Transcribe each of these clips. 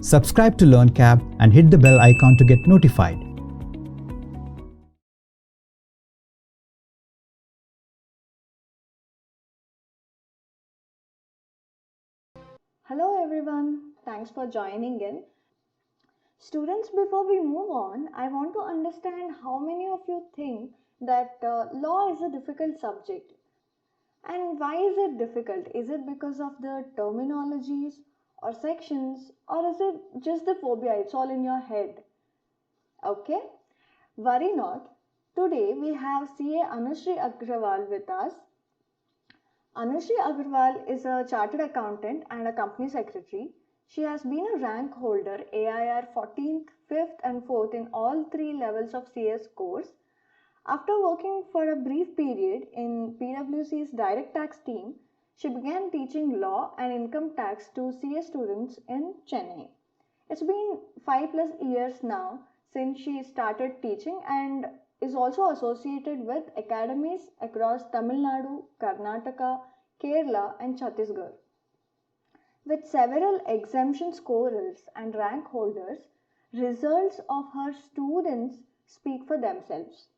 Subscribe to LearnCap and hit the bell icon to get notified. Hello everyone, thanks for joining in. Students, before we move on, I want to understand how many of you think that law is a difficult subject. And why is it difficult? Is it because of the terminologies or sections, or is it just the phobia? It's all in your head. Okay, worry not. Today we have CA Anushri Agrawal with us. Anushri Agarwal is a chartered accountant and a company secretary. She has been a rank holder AIR 14th, 5th and 4th in all three levels of CS course. After working for a brief period in PwC's direct tax team, she began teaching law and income tax to CS students in Chennai. It's been 5+ years now since she started teaching and is also associated with academies across Tamil Nadu, Karnataka, Kerala, and Chhattisgarh. With several exemption scorers and rank holders, results of her students speak for themselves.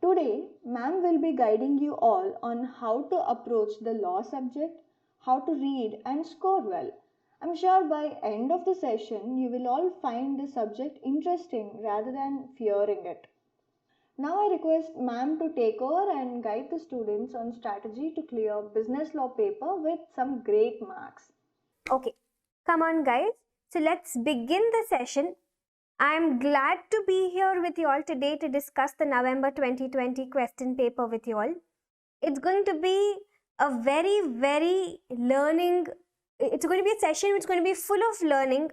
Today, ma'am will be guiding you all on how to approach the law subject, how to read and score well. I'm sure by end of the session you will all find the subject interesting rather than fearing it. Now I request ma'am to take over and guide the students on strategy to clear business law paper with some great marks. Okay, come on guys. So let's begin the session. I'm glad to be here with you all today to discuss the November 2020 question paper with you all. It's going to be a very learning, it's going to be a session which is going to be full of learning.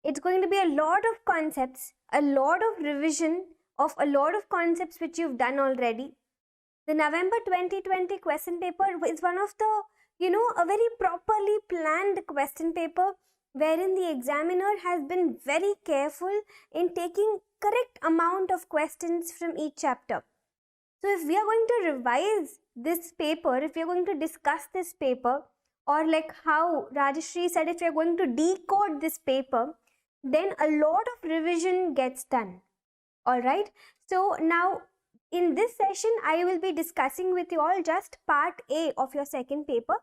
It's going to be a lot of concepts, a lot of revision of a lot of concepts which you've done already. The November 2020 question paper is one of the, a very properly planned question paper wherein the examiner has been very careful in taking correct amount of questions from each chapter. So if we are going to revise this paper, if we are going to discuss this paper, or like how Rajeshri said, if we are going to decode this paper, then a lot of revision gets done. Alright, so now in this session, I will be discussing with you all just part A of your second paper.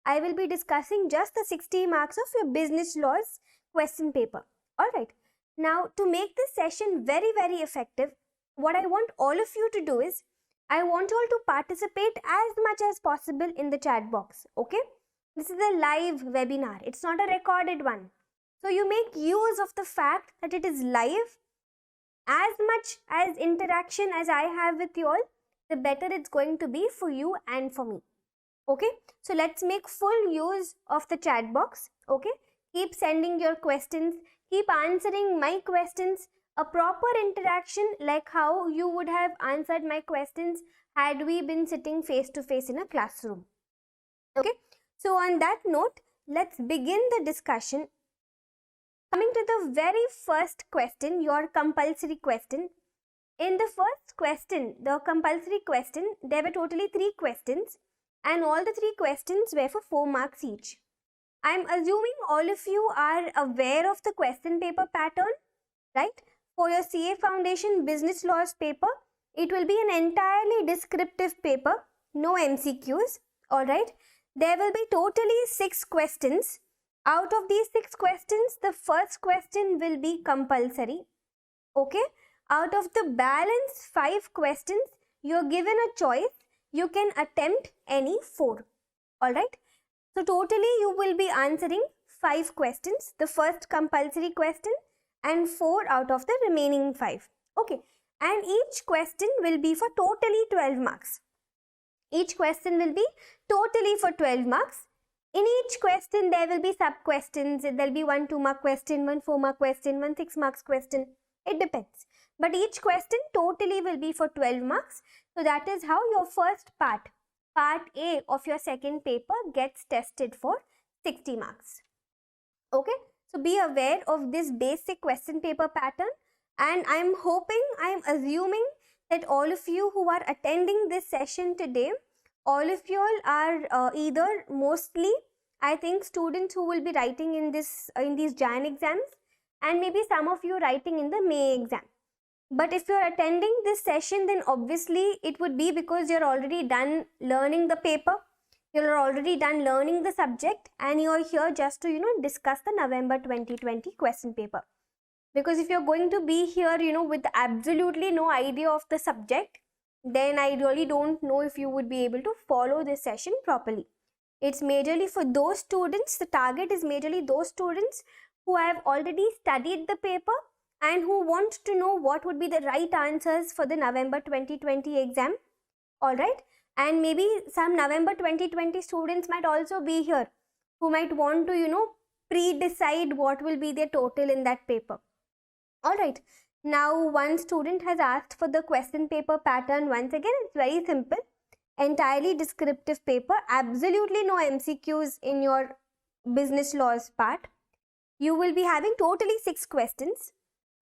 I will be discussing just the 60 marks of your business laws question paper. Alright, now to make this session very effective, what I want all of you to do is, I want you all to participate as much as possible in the chat box. Okay, this is a live webinar. It's not a recorded one. So you make use of the fact that it is live. As much as interaction as I have with you all, the better it's going to be for you and for me. Okay, so let's make full use of the chat box. Okay, keep sending your questions, keep answering my questions, a proper interaction like how you would have answered my questions had we been sitting face to face in a classroom. Okay, so on that note, let's begin the discussion. Coming to the very first question, your compulsory question. In the first question, the compulsory question, there were totally 3 questions and all the 3 questions were for 4 marks each. I am assuming all of you are aware of the question paper pattern, right? For your CA Foundation Business Laws paper, it will be an entirely descriptive paper, no MCQs, alright? There will be totally 6 questions. Out of these 6 questions, the first question will be compulsory. Okay? Out of the balance 5 questions, you are given a choice. You can attempt any 4. Alright? So totally you will be answering 5 questions. The first compulsory question and 4 out of the remaining 5. Okay? And each question will be for totally 12 marks. Each question will be totally for 12 marks. In each question, there will be sub-questions. There will be 1 2-mark question, 1 4-mark question, 1 6 marks question. It depends. But each question totally will be for 12 marks. So that is how your first part, part A of your second paper gets tested for 60 marks. Okay. So be aware of this basic question paper pattern. And I am hoping, I am assuming that all of you who are attending this session today, all of you all are either mostly I think students who will be writing in these Jan exams, and maybe some of you writing in the May exam. But if you're attending this session, then obviously it would be because you're already done learning the paper, you're already done learning the subject, and you're here just to, discuss the November 2020 question paper. Because if you're going to be here, with absolutely no idea of the subject, then I really don't know if you would be able to follow this session properly. It's majorly for those students, the target is majorly those students who have already studied the paper and who want to know what would be the right answers for the November 2020 exam. Alright, and maybe some November 2020 students might also be here who might want to, pre-decide what will be their total in that paper. Alright, now one student has asked for the question paper pattern once again. It's very simple. Entirely descriptive paper, absolutely no MCQs in your business laws part. You will be having totally 6 questions.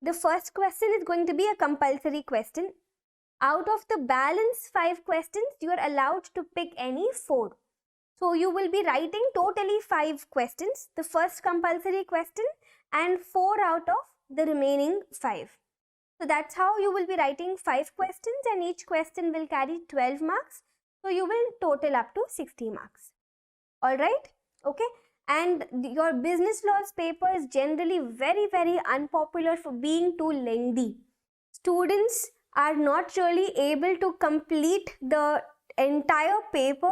The first question is going to be a compulsory question. Out of the balance 5 questions, you are allowed to pick any 4. So you will be writing totally 5 questions, the first compulsory question and 4 out of the remaining 5. So that's how you will be writing 5 questions, and each question will carry 12 marks. So you will total up to 60 marks. Alright, okay. And your business laws paper is generally very, very unpopular for being too lengthy. Students are not really able to complete the entire paper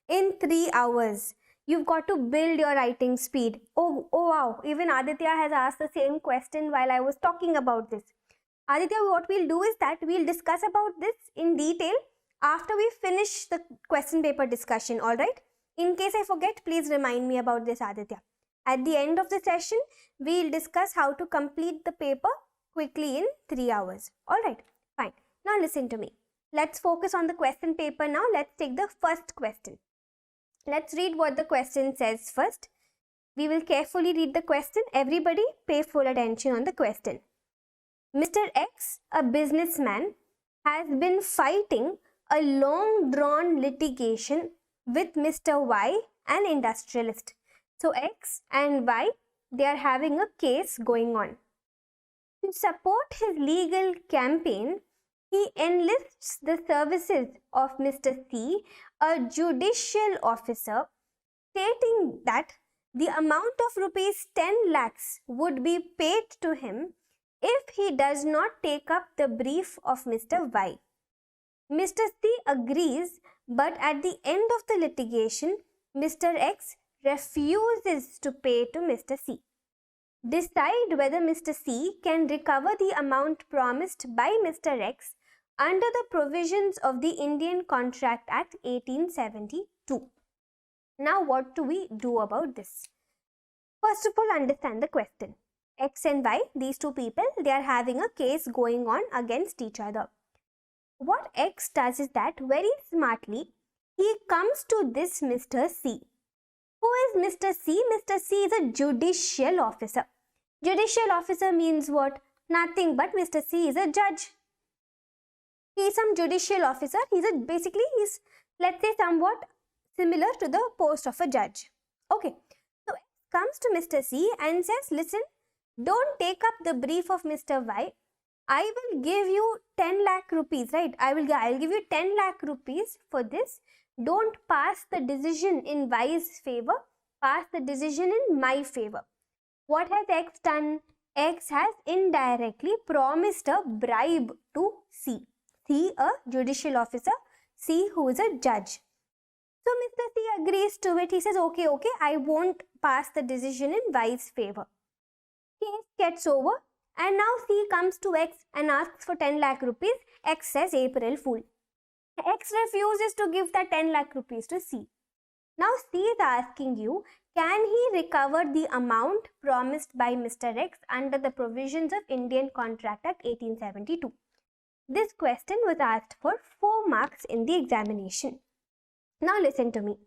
in 3 hours. You've got to build your writing speed. Oh wow, even Aditya has asked the same question while I was talking about this. Aditya, what we'll do is that we'll discuss about this in detail after we finish the question paper discussion, alright? In case I forget, please remind me about this, Aditya. At the end of the session, we'll discuss how to complete the paper quickly in 3 hours. Alright, fine. Now listen to me. Let's focus on the question paper now. Let's take the first question. Let's read what the question says first. We will carefully read the question. Everybody pay full attention on the question. Mr. X, a businessman, has been fighting a long-drawn litigation with Mr. Y, an industrialist. So X and Y, they are having a case going on. To support his legal campaign, he enlists the services of Mr. C, a judicial officer, stating that the amount of rupees 10 lakhs would be paid to him if he does not take up the brief of Mr. Y. Mr. C agrees, but at the end of the litigation, Mr. X refuses to pay to Mr. C. Decide whether Mr. C can recover the amount promised by Mr. X under the provisions of the Indian Contract Act 1872. Now, what do we do about this? First of all, understand the question. X and Y, these two people, they are having a case going on against each other. What X does is that very smartly, he comes to this Mr. C. Who is Mr. C? Mr. C is a judicial officer. Judicial officer means what? Nothing but Mr. C is a judge. He is some judicial officer. Basically, he's, let's say, somewhat similar to the post of a judge. Okay. So, X comes to Mr. C and says, listen, don't take up the brief of Mr. Y. I will give you 10 lakh rupees, right? I'll give you 10 lakh rupees for this. Don't pass the decision in Y's favor. Pass the decision in my favor. What has X done? X has indirectly promised a bribe to C. C, a judicial officer. C, who is a judge. So, Mr. C agrees to it. He says, okay, I won't pass the decision in Y's favor. Case gets over. And now C comes to X and asks for 10 lakh rupees. X says April Fool. X refuses to give that 10 lakh rupees to C. Now C is asking you, can he recover the amount promised by Mr. X under the provisions of Indian Contract Act 1872? This question was asked for 4 marks in the examination. Now listen to me.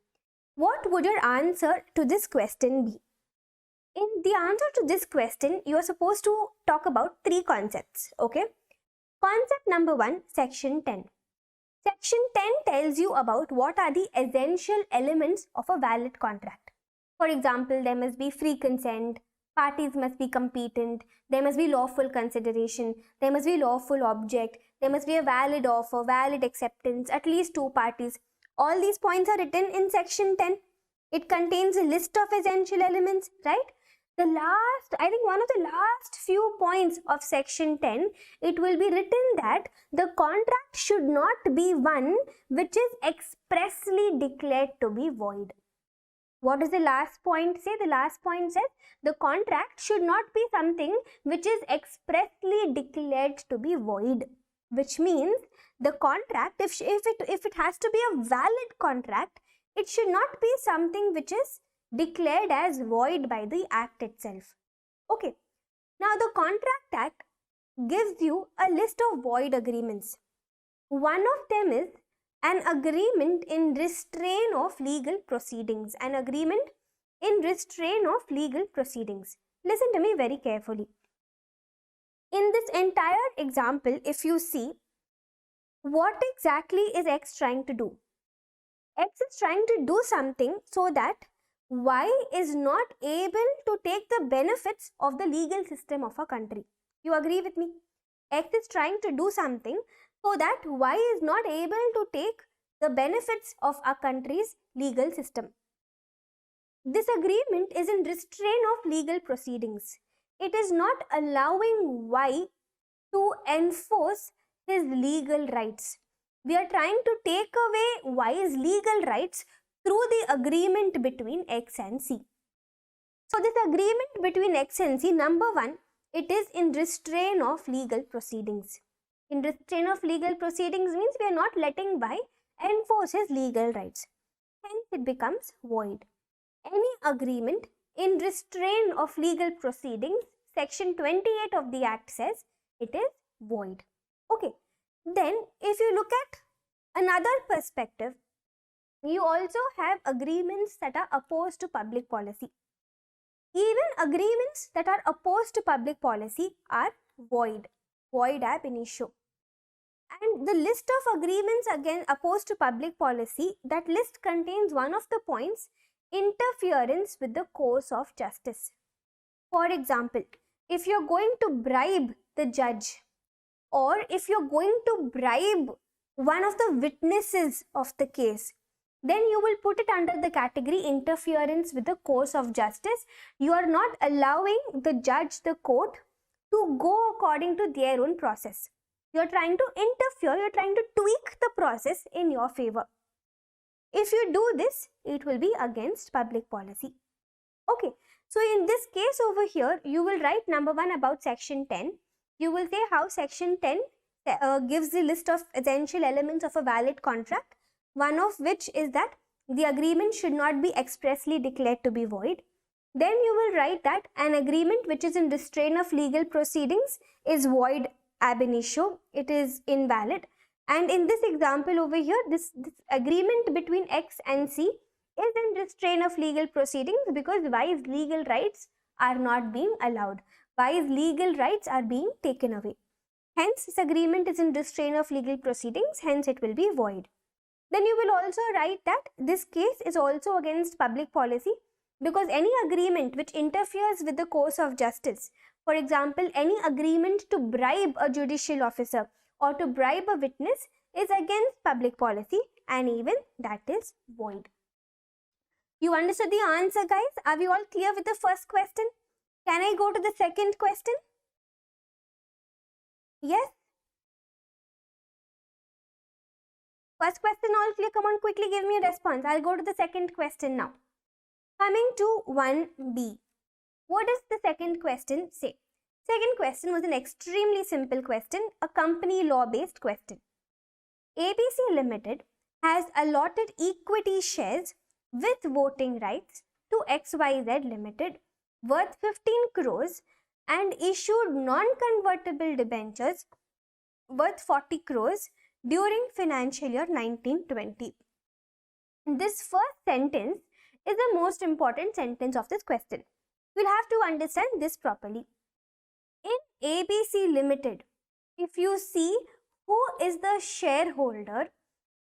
What would your answer to this question be? In the answer to this question, you are supposed to talk about 3 concepts, okay? Concept number 1, section 10. Section 10 tells you about what are the essential elements of a valid contract. For example, there must be free consent, parties must be competent, there must be lawful consideration, there must be lawful object, there must be a valid offer, valid acceptance, at least 2 parties. All these points are written in section 10. It contains a list of essential elements, right? I think one of the last few points of section 10, it will be written that the contract should not be one which is expressly declared to be void. What does the last point say? The last point says the contract should not be something which is expressly declared to be void, which means the contract, if it has to be a valid contract, it should not be something which is declared as void by the act itself. Okay. Now the Contract Act gives you a list of void agreements. One of them is an agreement in restraint of legal proceedings. An agreement in restraint of legal proceedings. Listen to me very carefully. In this entire example, if you see, what exactly is X trying to do? X is trying to do something so that Y is not able to take the benefits of the legal system of a country. You agree with me? X is trying to do something so that Y is not able to take the benefits of a country's legal system. This agreement is in restraint of legal proceedings. It is not allowing Y to enforce his legal rights. We are trying to take away Y's legal rights through the agreement between X and C. So this agreement between X and C, number one, it is in restraint of legal proceedings. In restraint of legal proceedings means we are not letting Y enforce his legal rights. Hence it becomes void. Any agreement in restraint of legal proceedings, section 28 of the Act says it is void. Okay. Then if you look at another perspective, you also have agreements that are opposed to public policy. Even agreements that are opposed to public policy are void ab initio. And the list of agreements again opposed to public policy, that list contains one of the points, interference with the course of justice. For example, if you're going to bribe the judge, or if you're going to bribe one of the witnesses of the case, then you will put it under the category interference with the course of justice. You are not allowing the judge, the court, to go according to their own process. You are trying to interfere, you are trying to tweak the process in your favor. If you do this, it will be against public policy. Okay, so in this case over here, you will write number one about section 10. You will say how section 10 gives the list of essential elements of a valid contract, one of which is that the agreement should not be expressly declared to be void. Then you will write that an agreement which is in restraint of legal proceedings is void ab initio, it is invalid. And in this example over here, this agreement between X and C is in restraint of legal proceedings because Y's legal rights are not being allowed. Y's legal rights are being taken away. Hence, this agreement is in restraint of legal proceedings, hence it will be void. Then you will also write that this case is also against public policy because any agreement which interferes with the course of justice, for example, any agreement to bribe a judicial officer or to bribe a witness is against public policy, and even that is void. You understood the answer, guys? Are we all clear with the first question? Can I go to the second question? Yes? First question all clear? Come on, quickly give me a response. I'll go to the second question now. Coming to 1B. What does the second question say? Second question was an extremely simple question, a company law-based question. ABC Limited has allotted equity shares with voting rights to XYZ Limited worth 15 crores and issued non-convertible debentures worth 40 crores during financial year 1920. This first sentence is the most important sentence of this question. You'll have to understand this properly. In ABC Limited, if you see who is the shareholder,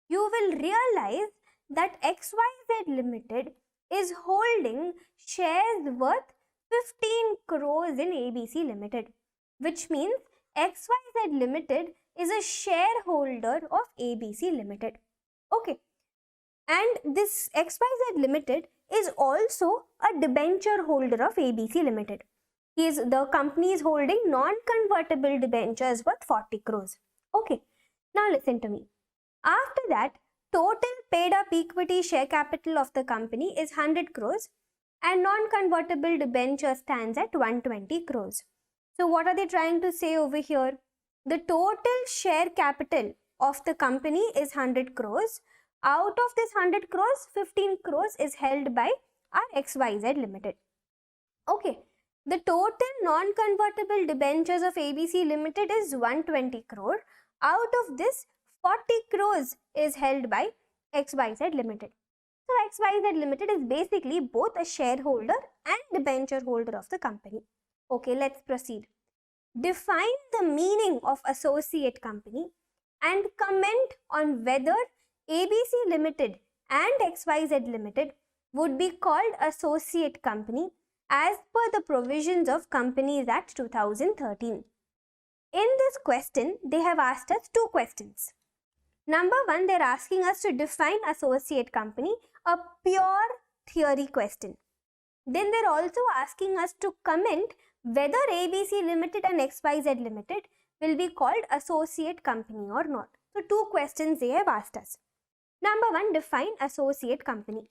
you will realize that XYZ Limited is holding shares worth 15 crores in ABC Limited, which means XYZ Limited is a shareholder of ABC Limited. Okay. And this XYZ Limited is also a debenture holder of ABC Limited. The company is holding non-convertible debentures worth 40 crores. Okay. Now listen to me. After that, total paid up equity share capital of the company is 100 crores and non-convertible debenture stands at 120 crores. So what are they trying to say over here? The total share capital of the company is 100 crores. Out of this 100 crores, 15 crores is held by our XYZ Limited. Okay. The total non-convertible debentures of ABC Limited is 120 crore. Out of this, 40 crores is held by XYZ Limited. So XYZ Limited is basically both a shareholder and debenture holder of the company. Okay, let's proceed. Define the meaning of associate company and comment on whether ABC Limited and XYZ Limited would be called associate company as per the provisions of Companies Act 2013. In this question, they have asked us two questions. Number one, they're asking us to define associate company, a pure theory question. Then they're also asking us to comment whether ABC Limited and XYZ Limited will be called associate company or not. So two questions they have asked us. Number one, define associate company.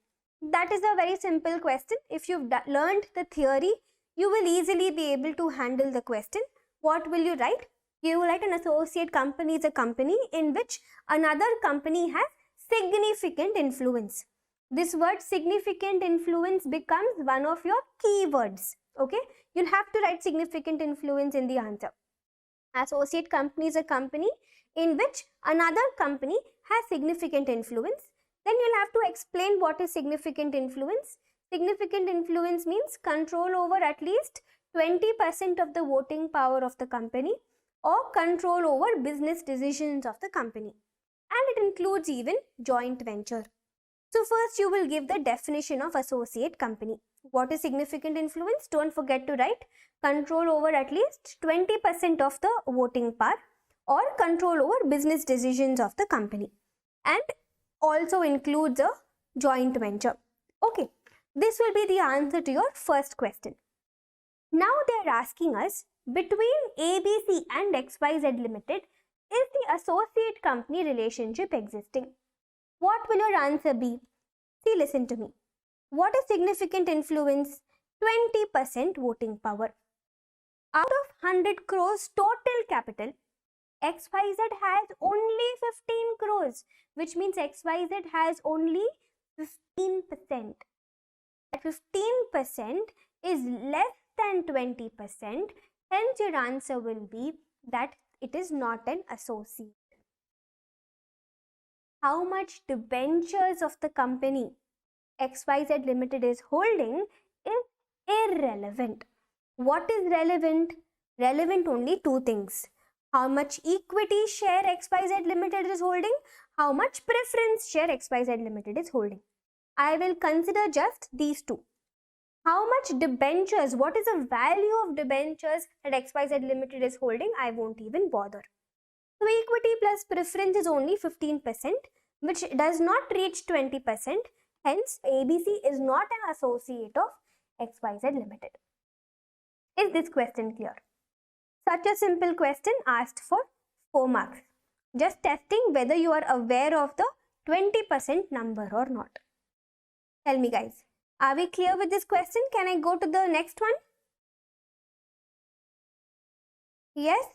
That is a very simple question. If you've learned the theory, you will easily be able to handle the question. What will you write? You will write an associate company is a company in which another company has significant influence. This word significant influence becomes one of your keywords. Okay, you'll have to write significant influence in the answer. Associate company is a company in which another company has significant influence. Then you'll have to explain what is significant influence. Significant influence means control over at least 20% of the voting power of the company or control over business decisions of the company. And it includes even joint venture. So first you will give the definition of associate company. What is significant influence? Don't forget to write control over at least 20% of the voting power or control over business decisions of the company. And also includes a joint venture. Okay, this will be the answer to your first question. Now they are asking us, between ABC and XYZ Limited, is the associate company relationship existing? What will your answer be? See, listen to me. What is significant influence? 20% voting power. Out of 100 crores total capital, XYZ has only 15 crores, which means XYZ has only 15%. That 15% is less than 20%, hence your answer will be that it is not an associate. How much debentures of the company XYZ Limited is holding is irrelevant. What is relevant? Relevant only two things. How much equity share XYZ Limited is holding, how much preference share XYZ Limited is holding. I will consider just these two. How much debentures, what is the value of debentures that XYZ Limited is holding, I won't even bother. So equity plus preference is only 15%, which does not reach 20%. Hence, ABC is not an associate of XYZ Limited. Is this question clear? Such a simple question asked for 4 marks. Just testing whether you are aware of the 20% number or not. Tell me guys, are we clear with this question? Can I go to the next one? Yes?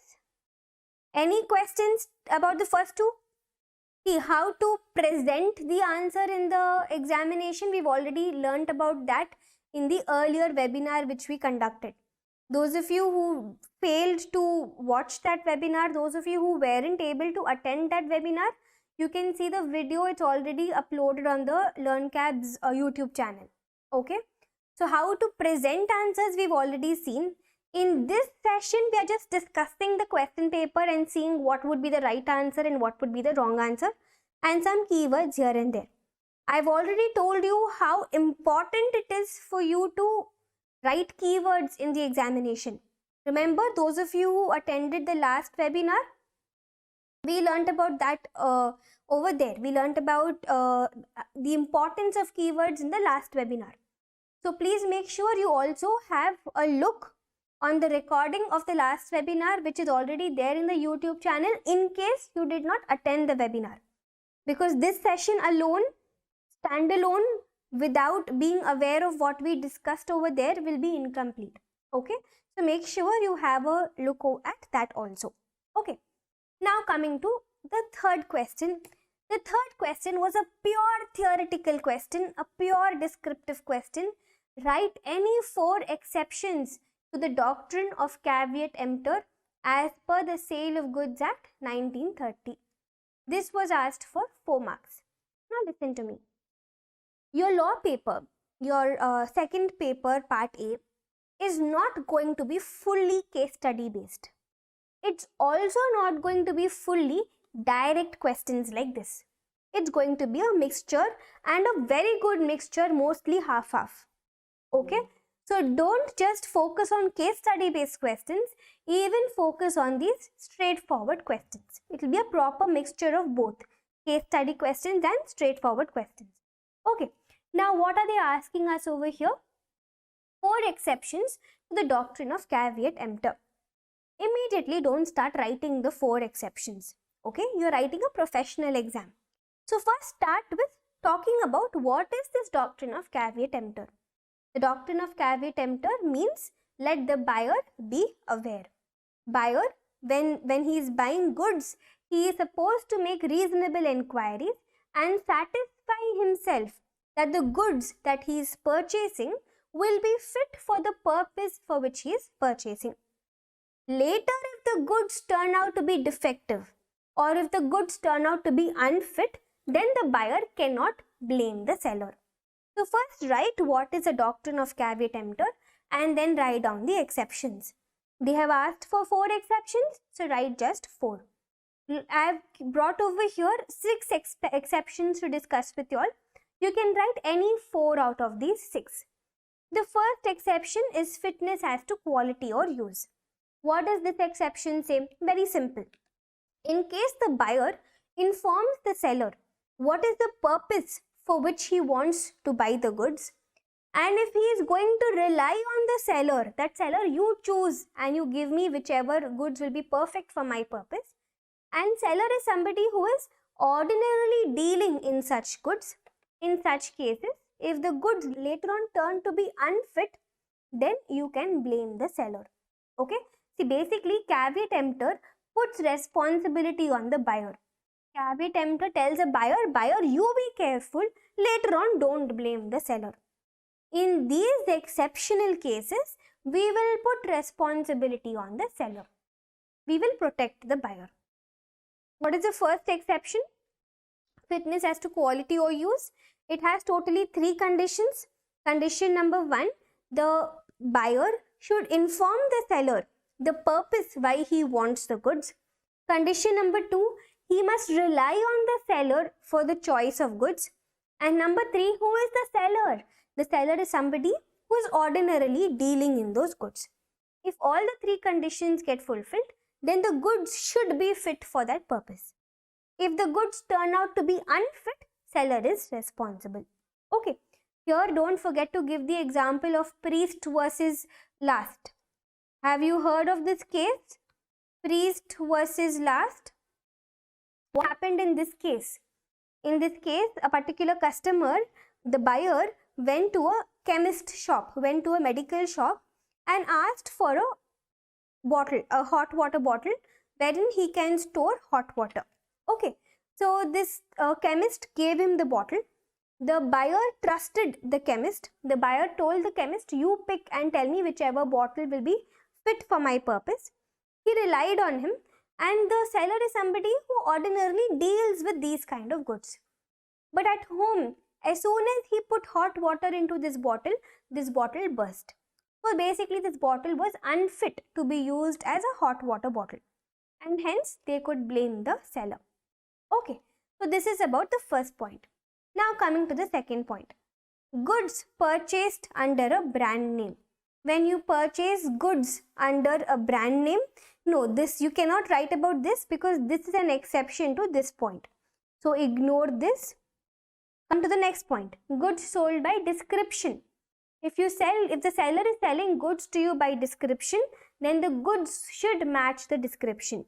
Any questions about the first two? See, how to present the answer in the examination, we've already learnt about that in the earlier webinar which we conducted. Those of you who failed to watch that webinar, those of you who weren't able to attend that webinar, you can see the video, it's already uploaded on the LearnCab's YouTube channel. Okay, so how to present answers we've already seen. In this session, we are just discussing the question paper and seeing what would be the right answer and what would be the wrong answer and some keywords here and there. I've already told you how important it is for you to write keywords in the examination. Remember, those of you who attended the last webinar, we learnt about that over there. We learnt about the importance of keywords in the last webinar. So please make sure you also have a look on the recording of the last webinar, which is already there in the YouTube channel, in case you did not attend the webinar. Because this session alone, standalone, without being aware of what we discussed over there, will be incomplete. Okay, so make sure you have a look at that also. Okay, now coming to the third question. The third question was a pure theoretical question, a pure descriptive question. Write any 4 exceptions to the doctrine of caveat emptor as per the Sale of Goods Act 1930. This was asked for 4 marks. Now listen to me. Your law paper, your second paper, part A, is not going to be fully case study based. It's also not going to be fully direct questions like this. It's going to be a mixture, and a very good mixture, mostly half-half. Okay, so don't just focus on case study based questions, even focus on these straightforward questions. It will be a proper mixture of both case study questions and straightforward questions. Okay, now what are they asking us over here? 4 exceptions to the doctrine of caveat emptor. Immediately don't start writing the 4 exceptions. Okay, you're writing a professional exam. So first start with talking about what is this doctrine of caveat emptor. The doctrine of caveat emptor means let the buyer be aware. Buyer, when he is buying goods, he is supposed to make reasonable inquiries and satisfy himself that the goods that he is purchasing will be fit for the purpose for which he is purchasing. Later, if the goods turn out to be defective or if the goods turn out to be unfit, then the buyer cannot blame the seller. So first write what is the doctrine of caveat emptor and then write down the exceptions. They have asked for 4 exceptions, so write just 4. I have brought over here 6 exceptions to discuss with you all. You can write any 4 out of these 6. The first exception is fitness as to quality or use. What does this exception say? Very simple. In case the buyer informs the seller what is the purpose for which he wants to buy the goods, and if he is going to rely on the seller, that seller, you choose and you give me whichever goods will be perfect for my purpose, and seller is somebody who is ordinarily dealing in such goods, in such cases, if the goods later on turn to be unfit, then you can blame the seller. Okay, see, basically caveat emptor puts responsibility on the buyer. Caveat emptor tells a buyer, you be careful, later on don't blame the seller. In these exceptional cases, we will put responsibility on the seller. We will protect the buyer. What is the first exception? Fitness as to quality or use. It has totally 3 conditions. Condition number 1, the buyer should inform the seller the purpose why he wants the goods. Condition number 2, he must rely on the seller for the choice of goods. And number 3, who is the seller? The seller is somebody who is ordinarily dealing in those goods. If all the 3 conditions get fulfilled, then the goods should be fit for that purpose. If the goods turn out to be unfit, seller is responsible. Okay, here don't forget to give the example of priest versus last. Have you heard of this case? Priest versus last. What happened in this case? In this case, a particular customer, the buyer, went to a chemist shop, went to a medical shop and asked for a bottle, a hot water bottle, wherein he can store hot water. Okay, so this chemist gave him the bottle. The buyer trusted the chemist. The buyer told the chemist, you pick and tell me whichever bottle will be fit for my purpose. He relied on him, and the seller is somebody who ordinarily deals with these kind of goods. But at home, as soon as he put hot water into this bottle burst. So basically this bottle was unfit to be used as a hot water bottle, and hence they could blame the seller. Okay, so this is about the first point. Now coming to the second point. Goods purchased under a brand name. When you purchase goods under a brand name, no, this you cannot write about this because this is an exception to this point. So ignore this. Come to the next point. Goods sold by description. If the seller is selling goods to you by description, then the goods should match the description.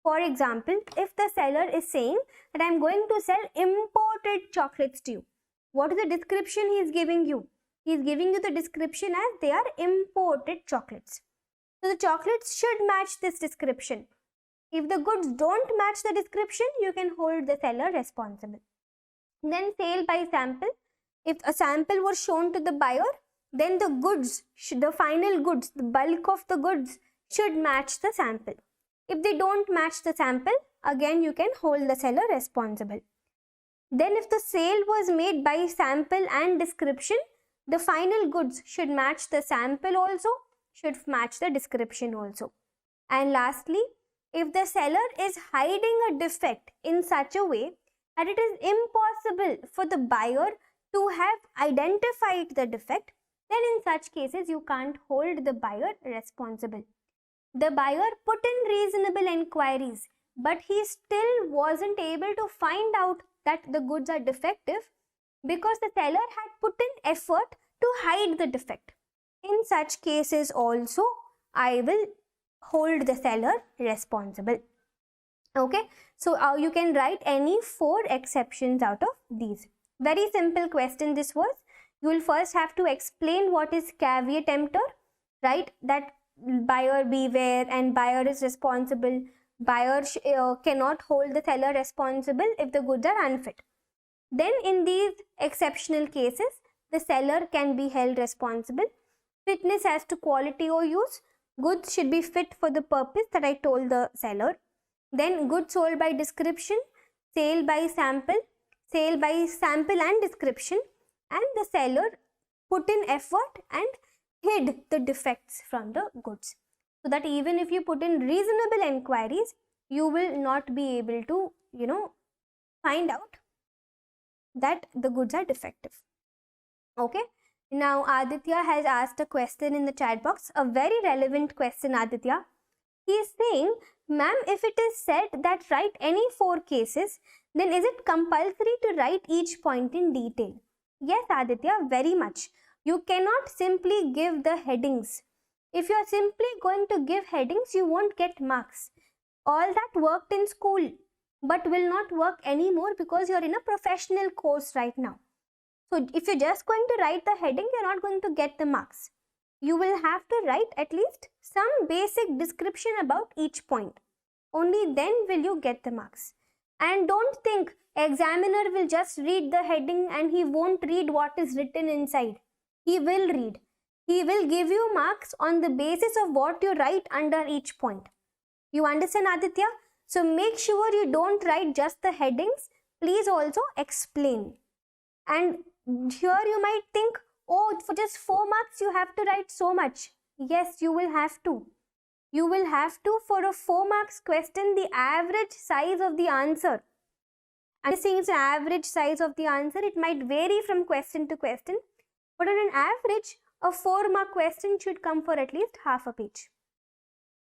For example, if the seller is saying that I am going to sell imported chocolates to you, what is the description he is giving you? He is giving you the description as they are imported chocolates. So the chocolates should match this description. If the goods don't match the description, you can hold the seller responsible. Then sale by sample. If a sample was shown to the buyer, then the goods, the final goods, the bulk of the goods should match the sample. If they don't match the sample, again you can hold the seller responsible. Then if the sale was made by sample and description, the final goods should match the sample also, should match the description also. And lastly, if the seller is hiding a defect in such a way that it is impossible for the buyer to have identified the defect, then in such cases you can't hold the buyer responsible. The buyer put in reasonable inquiries, but he still wasn't able to find out that the goods are defective because the seller had put in effort to hide the defect. In such cases also, I will hold the seller responsible. Okay, so you can write any 4 exceptions out of these. Very simple question this was. You will first have to explain what is caveat emptor, right? That buyer beware and buyer is responsible. Buyer cannot hold the seller responsible if the goods are unfit. Then in these exceptional cases, the seller can be held responsible. Fitness as to quality or use. Goods should be fit for the purpose that I told the seller. Then goods sold by description, sale by sample and description, and the seller put in effort and hid the defects from the goods. So that even if you put in reasonable inquiries, you will not be able to, find out that the goods are defective. Okay. Now Aditya has asked a question in the chat box, a very relevant question, Aditya. He is saying, ma'am, if it is said that write any 4 cases, then is it compulsory to write each point in detail? Yes, Aditya, very much. You cannot simply give the headings. If you are simply going to give headings, you won't get marks. All that worked in school but will not work anymore because you are in a professional course right now. So if you're just going to write the heading, you're not going to get the marks. You will have to write at least some basic description about each point. Only then will you get the marks. And don't think examiner will just read the heading and he won't read what is written inside. He will read. He will give you marks on the basis of what you write under each point. You understand, Aditya? So make sure you don't write just the headings. Please also explain. And here you might think, oh, for just 4 marks you have to write so much. Yes, you will have to. You will have to, for a 4 marks question, the average size of the answer. I'm saying it's an average size of the answer. It might vary from question to question. But on an average, a 4-mark question should come for at least half a page.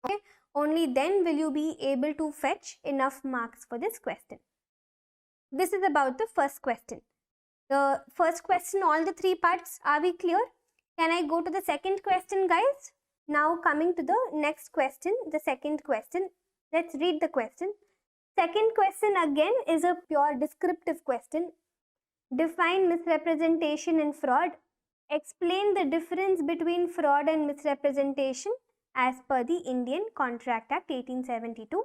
Okay? Only then will you be able to fetch enough marks for this question. This is about the first question. The first question, all the 3 parts, are we clear? Can I go to the second question, guys? Now coming to the next question, the second question. Let's read the question. Second question again is a pure descriptive question. Define misrepresentation and fraud. Explain the difference between fraud and misrepresentation as per the Indian Contract Act 1872.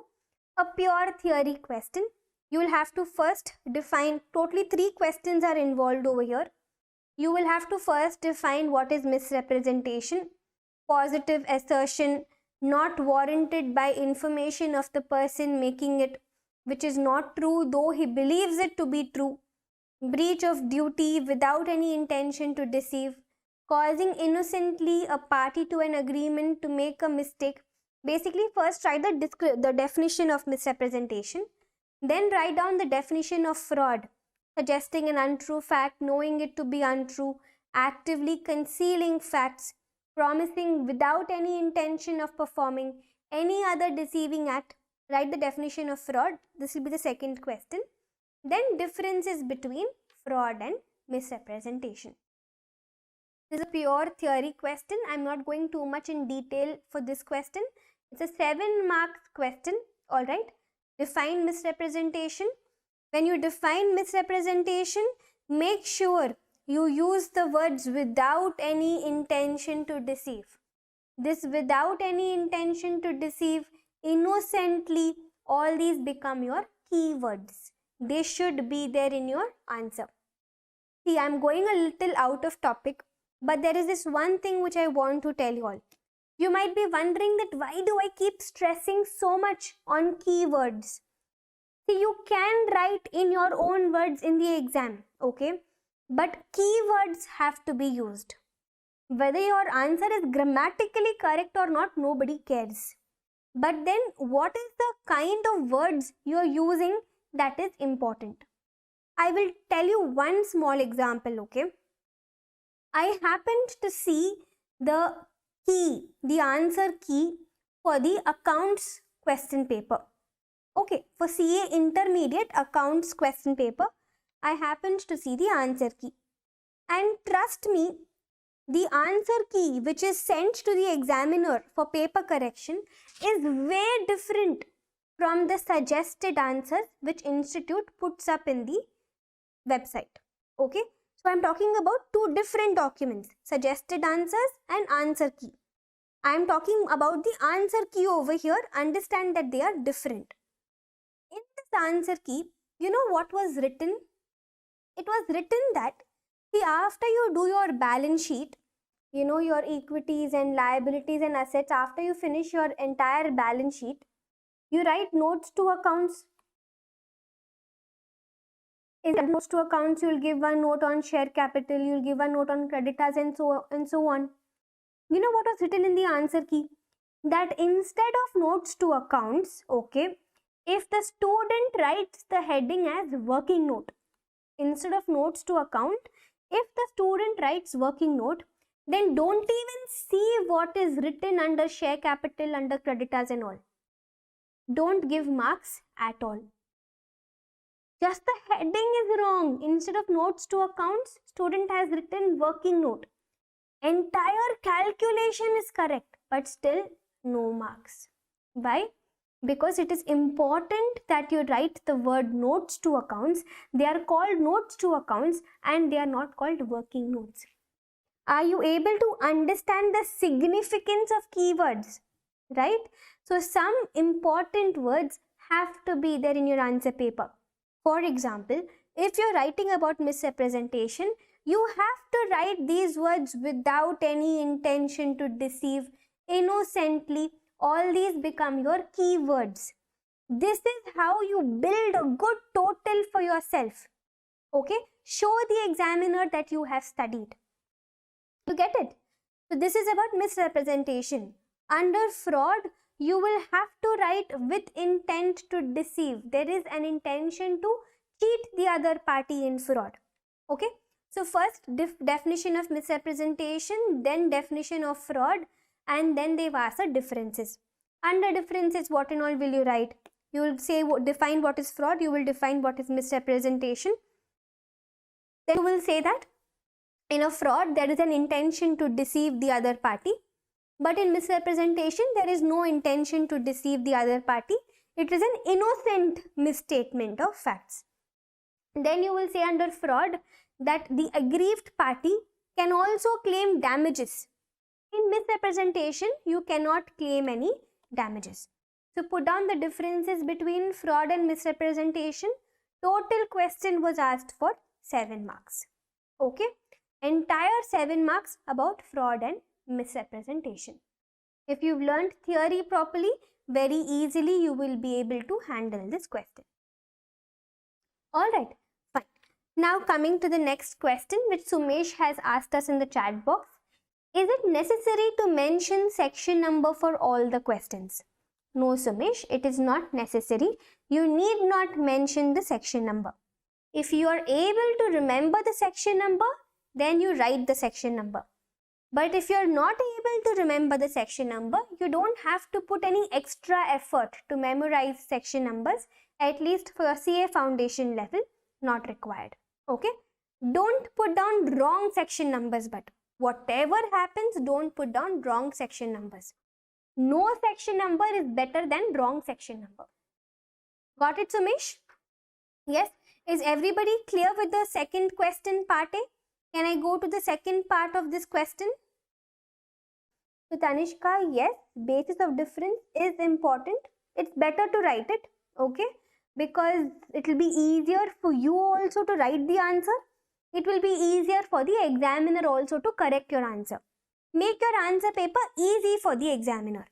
A pure theory question. You will have to first define, totally 3 questions are involved over here. You will have to first define what is misrepresentation. Positive assertion not warranted by information of the person making it, which is not true though he believes it to be true. Breach of duty without any intention to deceive. Causing innocently a party to an agreement to make a mistake. Basically, first write the definition of misrepresentation. Then write down the definition of fraud. suggesting an untrue fact, knowing it to be untrue, actively concealing facts, promising without any intention of performing any other deceiving act. Write the definition of fraud. This will be the second question. Then differences between fraud and misrepresentation. This is a pure theory question. I'm not going too much in detail for this question. It's a 7-mark question. Alright. Define misrepresentation. When you define misrepresentation, make sure you use the words without any intention to deceive. This without any intention to deceive, innocently, all these become your keywords. They should be there in your answer. See, I'm going a little out of topic, but there is this one thing which I want to tell you all. You might be wondering that why do I keep stressing so much on keywords? See, you can write in your own words in the exam, okay? But keywords have to be used. Whether your answer is grammatically correct or not, nobody cares. But then what is the kind of words you are using, that is important. I will tell you one small example, okay? I happened to see the key, the answer key for the accounts question paper. Okay, for CA intermediate accounts question paper, I happened to see the answer key. And trust me, the answer key which is sent to the examiner for paper correction is way different from the suggested answers which institute puts up in the website. Okay, so I'm talking about two different documents, suggested answers and answer key. I'm talking about the answer key over here. Understand that they are different. In this answer key, you know what was written? It was written that, see, after you do your balance sheet, you know, your equities and liabilities and assets, after you finish your entire balance sheet, you write notes to accounts. In the notes to accounts, you will give one note on share capital, you will give one note on creditors and so on. You know what was written in the answer key? That instead of notes to accounts, okay, if the student writes the heading as working note, instead of notes to account, if the student writes working note, then don't even see what is written under share capital, under creditors and all. Don't give marks at all. Just the heading is wrong. Instead of notes to accounts, student has written working note. Entire calculation is correct, but still no marks. Why? Because it is important that you write the word notes to accounts. They are called notes to accounts and they are not called working notes. Are you able to understand the significance of keywords? Right? So some important words have to be there in your answer paper. For example, if you're writing about misrepresentation, you have to write these words without any intention to deceive, innocently. All these become your keywords. This is how you build a good total for yourself. Okay? Show the examiner that you have studied. You get it? So this is about misrepresentation. Under fraud, you will have to write with intent to deceive. There is an intention to cheat the other party in fraud. Okay? So first definition of misrepresentation, then definition of fraud, and then they've asked the differences. Under differences, what and all will you write? You will say, define what is fraud, you will define what is misrepresentation. Then you will say that in a fraud, there is an intention to deceive the other party. But in misrepresentation, there is no intention to deceive the other party. It is an innocent misstatement of facts. Then you will say under fraud that the aggrieved party can also claim damages. In misrepresentation, you cannot claim any damages. So put down the differences between fraud and misrepresentation. Total question was asked for 7 marks. Okay? Entire 7 marks about fraud and misrepresentation. If you've learned theory properly, very easily you will be able to handle this question. Alright, fine. Now coming to the next question which Sumesh has asked us in the chat box. Is it necessary to mention section number for all the questions? No Sumesh, it is not necessary. You need not mention the section number. If you are able to remember the section number, then you write the section number. But if you are not able to remember the section number, you don't have to put any extra effort to memorize section numbers, at least for your CA foundation level, not required. Okay? Don't put down wrong section numbers, but whatever happens, don't put down wrong section numbers. No section number is better than wrong section number. Got it, Sumesh? Yes. Is everybody clear with the second question part A? Can I go to the second part of this question? So Tanishka, yes, basis of difference is important. It's better to write it, okay? Because it will be easier for you also to write the answer. It will be easier for the examiner also to correct your answer. Make your answer paper easy for the examiner.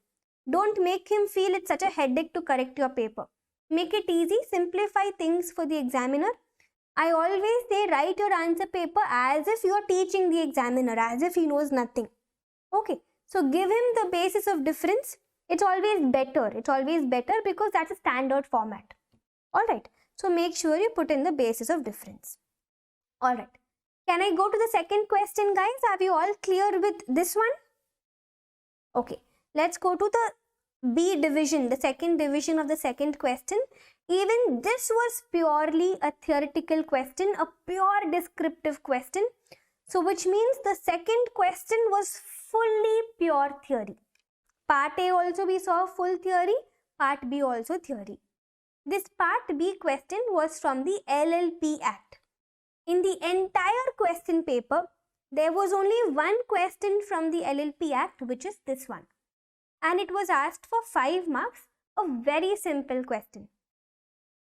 Don't make him feel it's such a headache to correct your paper. Make it easy, simplify things for the examiner. I always say write your answer paper as if you are teaching the examiner, as if he knows nothing. Okay, so give him the basis of difference. It's always better. It's always better because that's a standard format. Alright, so make sure you put in the basis of difference. Alright, can I go to the second question, guys? Are you all clear with this one? Okay, let's go to the B division, the second division of the second question. Even this was purely a theoretical question, a pure descriptive question. So which means the second question was fully pure theory. Part A also we saw full theory, part B also theory. This part B question was from the LLP Act. In the entire question paper, there was only one question from the LLP Act, which is this one. And it was asked for 5 marks, a very simple question.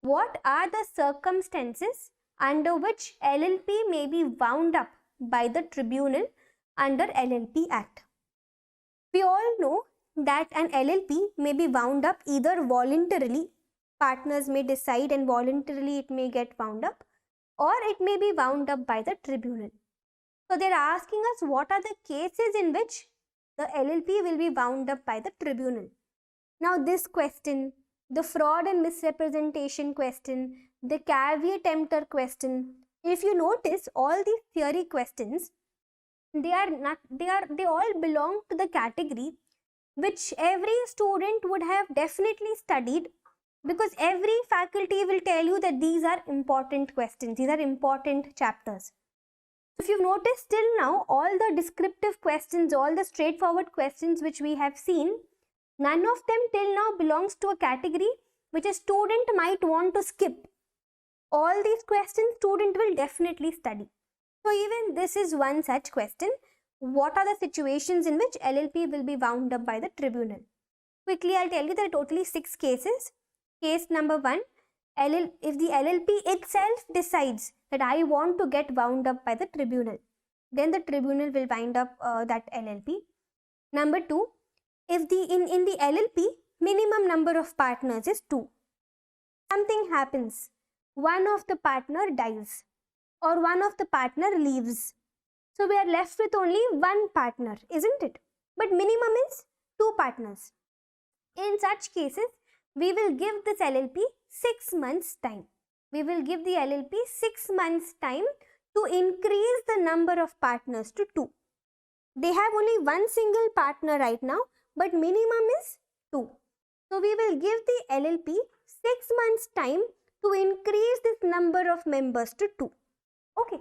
What are the circumstances under which LLP may be wound up by the tribunal under LLP Act? We all know that an LLP may be wound up either voluntarily, partners may decide and voluntarily it may get wound up, or it may be wound up by the tribunal. So they are asking us what are the cases in which the LLP will be wound up by the tribunal. Now this question, the fraud and misrepresentation question, the caveat emptor question, if you notice all these theory questions, they all belong to the category which every student would have definitely studied, because every faculty will tell you that these are important questions, these are important chapters. If you've noticed till now, all the descriptive questions, all the straightforward questions which we have seen, none of them till now belongs to a category which a student might want to skip. All these questions student will definitely study. So even this is one such question. What are the situations in which LLP will be wound up by the tribunal? Quickly I'll tell you there are totally 6 cases. Case number 1, if the LLP itself decides that I want to get wound up by the tribunal, then the tribunal will wind up that LLP. Number 2, if in the LLP minimum number of partners is 2. Something happens, one of the partner dies or one of the partner leaves. So we are left with only one partner, isn't it? But minimum is 2 partners. In such cases, we will give this LLP 6 months time. We will give the LLP 6 months time to increase the number of partners to 2. They have only one single partner right now, but minimum is 2. So we will give the LLP 6 months time to increase this number of members to 2. Okay.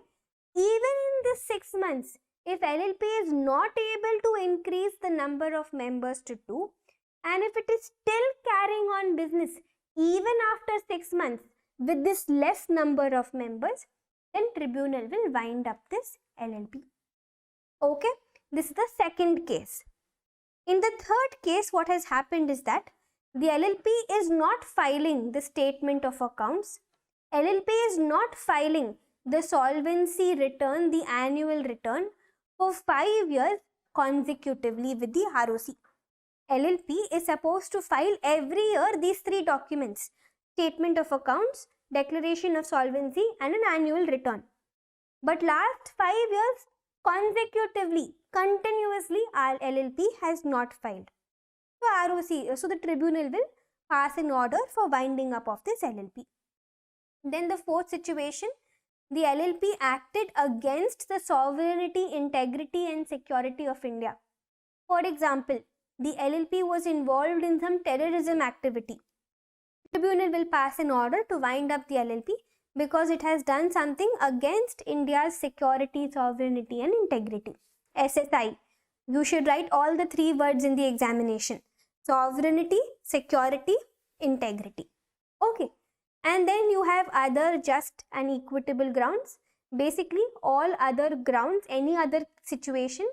Even in this 6 months, if LLP is not able to increase the number of members to 2, and if it is still carrying on business even after 6 months with this less number of members, then tribunal will wind up this LLP. Okay, this is the second case. In the third case, what has happened is that the LLP is not filing the statement of accounts. LLP is not filing the solvency return, the annual return for 5 years consecutively with the ROC. LLP is supposed to file every year these 3 documents: statement of accounts, declaration of solvency and an annual return. But last 5 years consecutively, continuously, our LLP has not filed. So the tribunal will pass an order for winding up of this LLP. Then the fourth situation, the LLP acted against the sovereignty, integrity and security of India. For example, the LLP was involved in some terrorism activity. Tribunal will pass an order to wind up the LLP because it has done something against India's security, sovereignty and integrity. SSI. You should write all the three words in the examination. Sovereignty, security, integrity. Okay. And then you have other just and equitable grounds. Basically, all other grounds, any other situation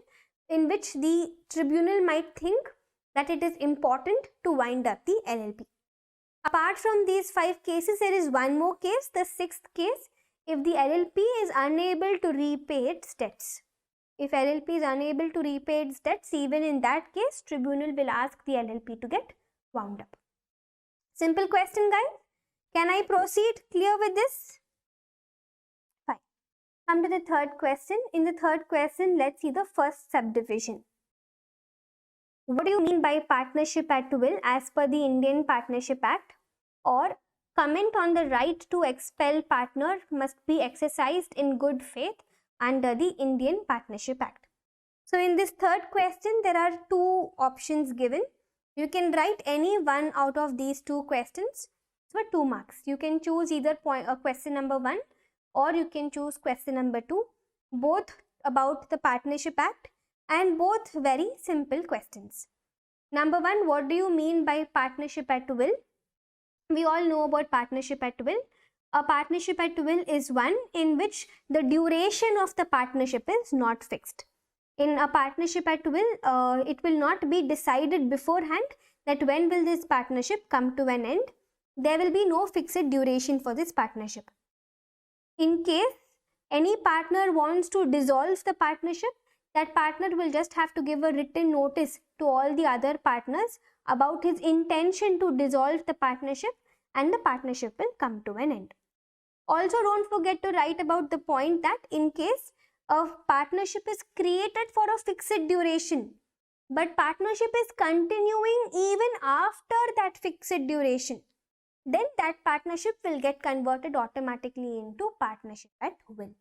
in which the tribunal might think that it is important to wind up the LLP. Apart from these 5 cases, there is one more case, the 6th case, if the LLP is unable to repay its debts. If LLP is unable to repay its debts, even in that case, tribunal will ask the LLP to get wound up. Simple question, guys. Can I proceed clear with this? Fine. Come to the third question. In the third question, let's see the first subdivision. What do you mean by partnership at will as per the Indian Partnership Act? Or comment on the right to expel partner must be exercised in good faith under the Indian Partnership Act. So in this third question, there are 2 options given. You can write any one out of these 2 questions for 2 marks. You can choose either question number 1 or you can choose question number 2, both about the Partnership Act and both very simple questions. Number 1, what do you mean by partnership at will? We all know about partnership at will. A partnership at will is one in which the duration of the partnership is not fixed. In a partnership at will, it will not be decided beforehand that when will this partnership come to an end. There will be no fixed duration for this partnership. In case any partner wants to dissolve the partnership, that partner will just have to give a written notice to all the other partners about his intention to dissolve the partnership, and the partnership will come to an end. Also, don't forget to write about the point that in case a partnership is created for a fixed duration, but partnership is continuing even after that fixed duration, then that partnership will get converted automatically into partnership at will.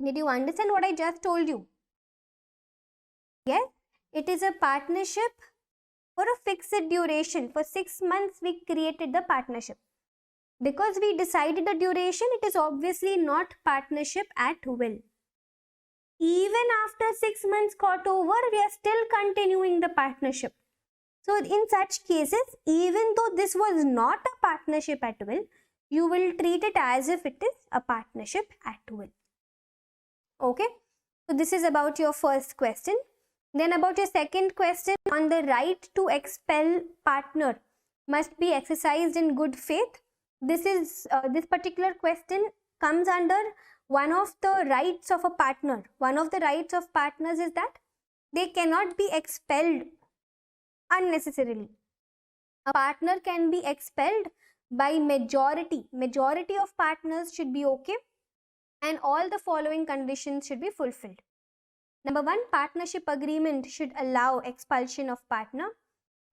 Did you understand what I just told you? Yes, it is a partnership for a fixed duration. For 6 months, we created the partnership. Because we decided the duration, it is obviously not partnership at will. Even after 6 months got over, we are still continuing the partnership. So in such cases, even though this was not a partnership at will, you will treat it as if it is a partnership at will. Okay, so this is about your first question. Then about your second question on the right to expel partner must be exercised in good faith. This particular question comes under one of the rights of a partner. One of the rights of partners is that they cannot be expelled unnecessarily. A partner can be expelled by majority. Majority of partners should be okay, and all the following conditions should be fulfilled. Number 1, partnership agreement should allow expulsion of partner.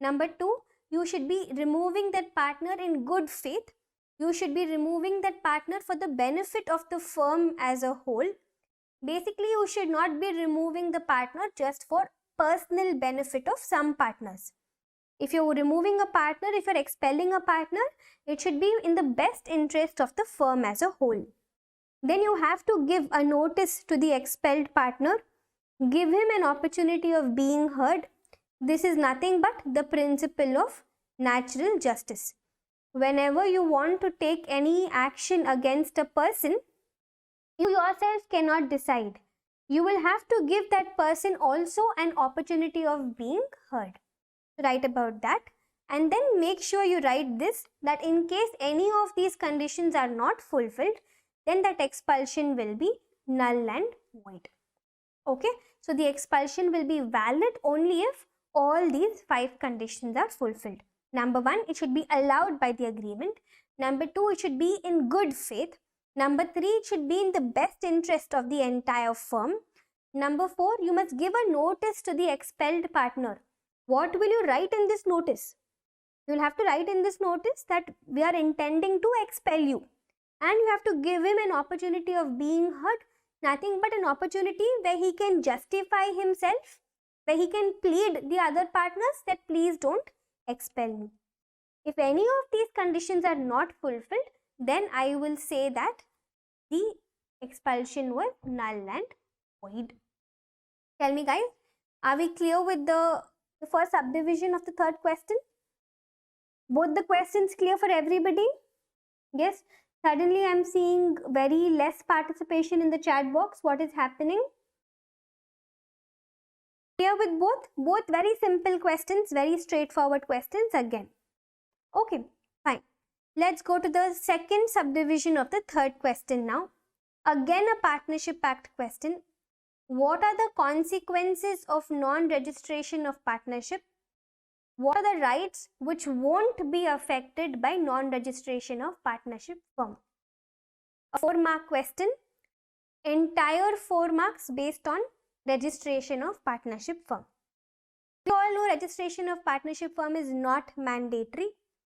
Number 2, you should be removing that partner in good faith. You should be removing that partner for the benefit of the firm as a whole. Basically, you should not be removing the partner just for personal benefit of some partners. If you're removing a partner, if you're expelling a partner, it should be in the best interest of the firm as a whole. Then you have to give a notice to the expelled partner. Give him an opportunity of being heard. This is nothing but the principle of natural justice. Whenever you want to take any action against a person, you yourself cannot decide. You will have to give that person also an opportunity of being heard. Write about that, and then make sure you write this, that in case any of these conditions are not fulfilled, then that expulsion will be null and void. Okay, so the expulsion will be valid only if all these 5 conditions are fulfilled. Number 1, it should be allowed by the agreement. Number 2, it should be in good faith. Number 3, it should be in the best interest of the entire firm. Number 4, you must give a notice to the expelled partner. What will you write in this notice? You will have to write in this notice that we are intending to expel you. and you have to give him an opportunity of being heard, nothing but an opportunity where he can justify himself, where he can plead the other partners that please don't expel me. If any of these conditions are not fulfilled, then I will say that the expulsion was null and void. Tell me guys, are we clear with the first subdivision of the third question? Both the questions clear for everybody? Yes. Suddenly I am seeing very less participation in the chat box. What is happening? Clear with both? Both very simple questions, very straightforward questions again. Okay, fine. Let's go to the second subdivision of the third question now. Again a partnership act question. What are the consequences of non-registration of partnership? What are the rights which won't be affected by non-registration of partnership firm? A 4-mark question. Entire 4 marks based on registration of partnership firm. You all know registration of partnership firm is not mandatory.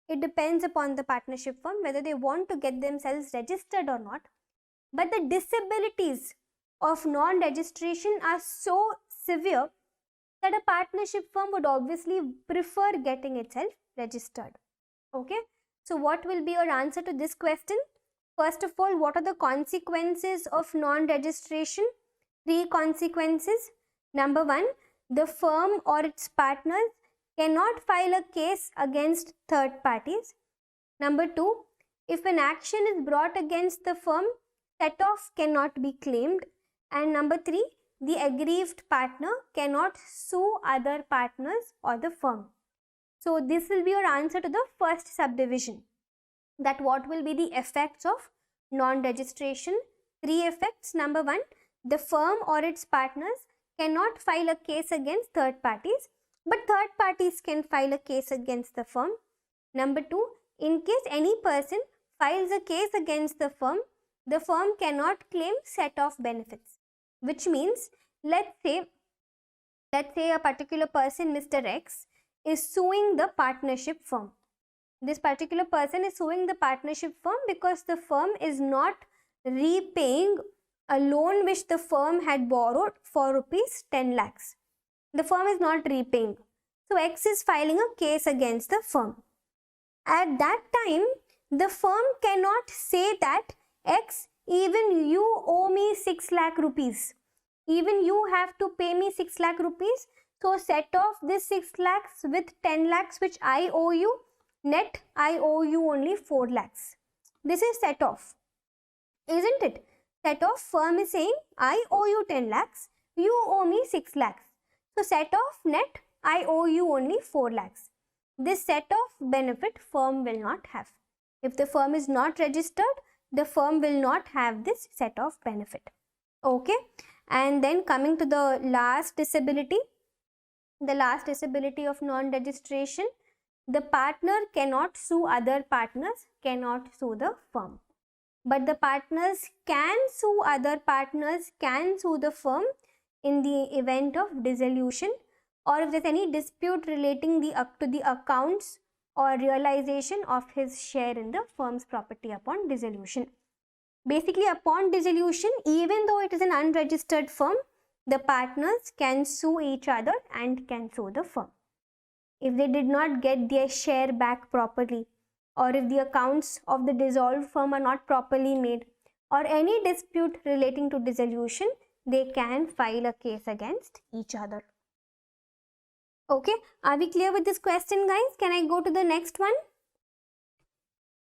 It depends upon the partnership firm whether they want to get themselves registered or not. But the disabilities of non-registration are so severe that a partnership firm would obviously prefer getting itself registered. Okay, so what will be your answer to this question? First of all, what are the consequences of non-registration? 3 consequences. Number 1, the firm or its partners cannot file a case against third parties. Number 2, if an action is brought against the firm, set-off cannot be claimed. And number 3, the aggrieved partner cannot sue other partners or the firm. So this will be your answer to the first subdivision. That what will be the effects of non-registration? 3 effects. Number 1, the firm or its partners cannot file a case against third parties, but third parties can file a case against the firm. Number 2, in case any person files a case against the firm cannot claim set-off benefits. Which means, let's say a particular person, Mr. X, is suing the partnership firm. This particular person is suing the partnership firm because the firm is not repaying a loan which the firm had borrowed for rupees 10 lakhs. The firm is not repaying. So X is filing a case against the firm. At that time, the firm cannot say that X, even you owe me 6 lakh rupees. Even you have to pay me 6 lakh rupees. So set off this 6 lakhs with 10 lakhs which I owe you. Net, I owe you only 4 lakhs. This is set off. Isn't it? Set off, firm is saying, I owe you 10 lakhs. You owe me 6 lakhs. So set off, net, I owe you only 4 lakhs. This set off benefit firm will not have. If the firm is not registered, the firm will not have this set off benefit. Okay. And then coming to the last disability of non-registration, the partner cannot sue other partners, cannot sue the firm. But the partners can sue other partners, can sue the firm in the event of dissolution, or if there is any dispute relating to the accounts or realization of his share in the firm's property upon dissolution. Basically, upon dissolution, even though it is an unregistered firm, the partners can sue each other and can sue the firm. If they did not get their share back properly, or if the accounts of the dissolved firm are not properly made, or any dispute relating to dissolution, they can file a case against each other. Okay, are we clear with this question, guys? Can I go to the next one?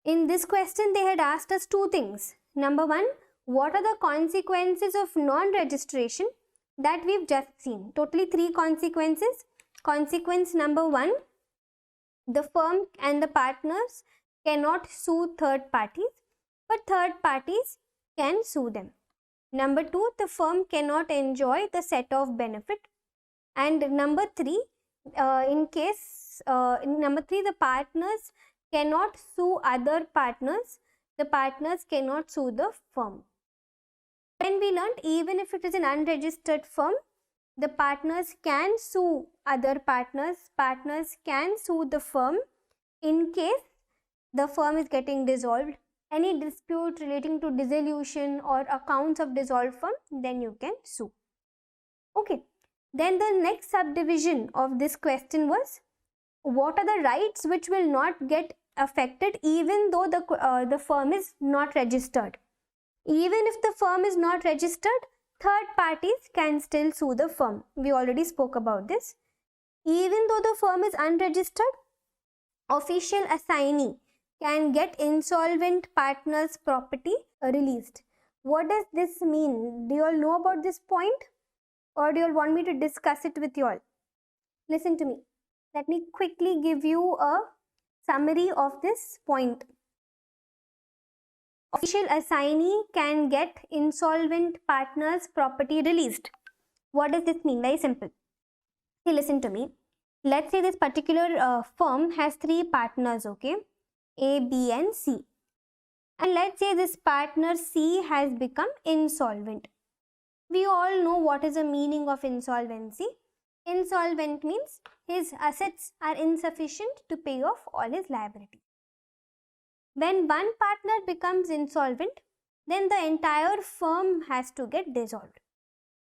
In this question, they had asked us 2 things. Number 1, what are the consequences of non-registration? That we've just seen. Totally 3 consequences. Consequence number 1, the firm and the partners cannot sue third parties, but third parties can sue them. Number 2, the firm cannot enjoy the set-off benefit. And number 3, the partners cannot sue other partners. The partners cannot sue the firm. When we learned, even if it is an unregistered firm, the partners can sue other partners. Partners can sue the firm in case the firm is getting dissolved any dispute relating to dissolution or accounts of dissolved firm, then you can sue. Okay. Then the next subdivision of this question was, what are the rights which will not get affected even though the firm is not registered? Even if the firm is not registered, third parties can still sue the firm. We already spoke about this. Even though the firm is unregistered, official assignee can get insolvent partner's property released. What does this mean? Do you all know about this point, or do you all want me to discuss it with you all? Listen to me. Let me quickly give you a summary of this point. Official assignee can get insolvent partner's property released. What does this mean? Very simple. See, listen to me. Let's say this particular firm has 3 partners, okay? A, B and C. And let's say this partner C has become insolvent. We all know what is the meaning of insolvency. Insolvent means his assets are insufficient to pay off all his liabilities. When one partner becomes insolvent, then the entire firm has to get dissolved.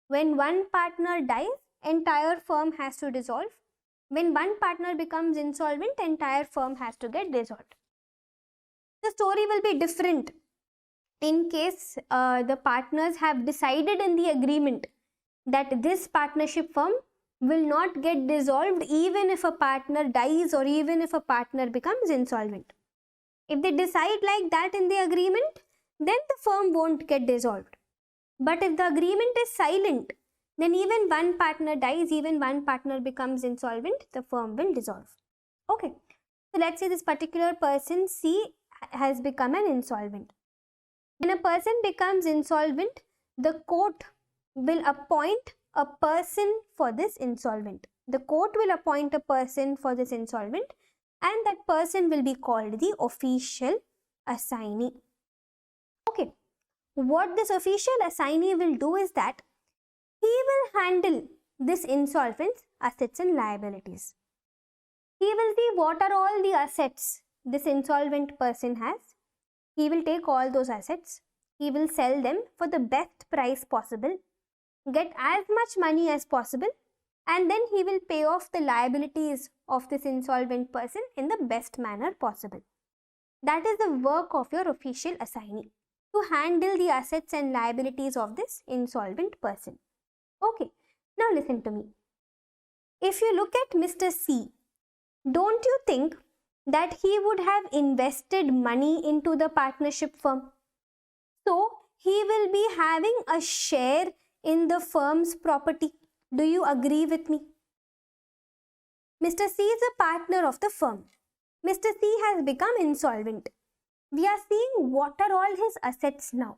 When one partner dies, entire firm has to dissolve. When one partner becomes insolvent, entire firm has to get dissolved. The story will be different in case the partners have decided in the agreement that this partnership firm will not get dissolved even if a partner dies or even if a partner becomes insolvent. If they decide like that in the agreement, then the firm won't get dissolved. But if the agreement is silent, then even one partner dies, even one partner becomes insolvent, the firm will dissolve. Okay. So let's say this particular person C has become an insolvent. When a person becomes insolvent, the court will appoint a person for this insolvent. The court will appoint a person for this insolvent, and that person will be called the official assignee. Okay. What this official assignee will do is that he will handle this insolvent's assets and liabilities. He will see what are all the assets this insolvent person has. He will take all those assets. He will sell them for the best price possible, get as much money as possible, and then he will pay off the liabilities of this insolvent person in the best manner possible. That is the work of your official assignee, to handle the assets and liabilities of this insolvent person. Okay, now listen to me. If you look at Mr. C, don't you think that he would have invested money into the partnership firm? So, he will be having a share in the firm's property. Do you agree with me? Mr. C is a partner of the firm. Mr. C has become insolvent. We are seeing what are all his assets now.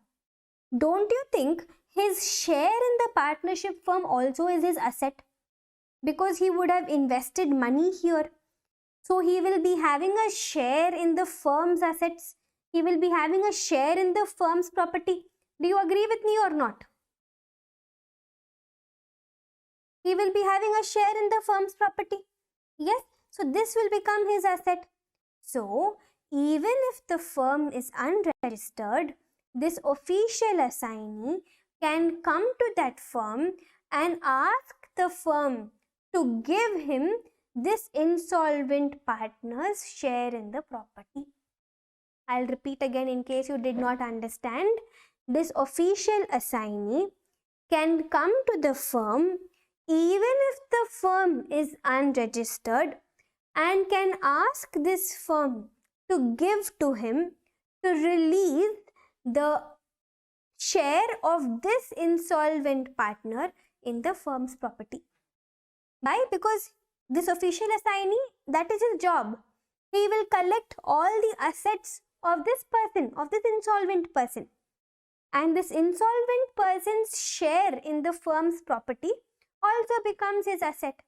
Don't you think his share in the partnership firm also is his asset? Because he would have invested money here. So he will be having a share in the firm's assets. He will be having a share in the firm's property. Do you agree with me or not? He will be having a share in the firm's property. Yes, so this will become his asset. So, even if the firm is unregistered, this official assignee can come to that firm and ask the firm to give him this insolvent partner's share in the property. I'll repeat again in case you did not understand. This official assignee can come to the firm even if the firm is unregistered and can ask this firm to give to him to release the share of this insolvent partner in the firm's property. Why? Because this official assignee, that is his job. He will collect all the assets of this person, of this insolvent person. And this insolvent person's share in the firm's property also becomes his asset.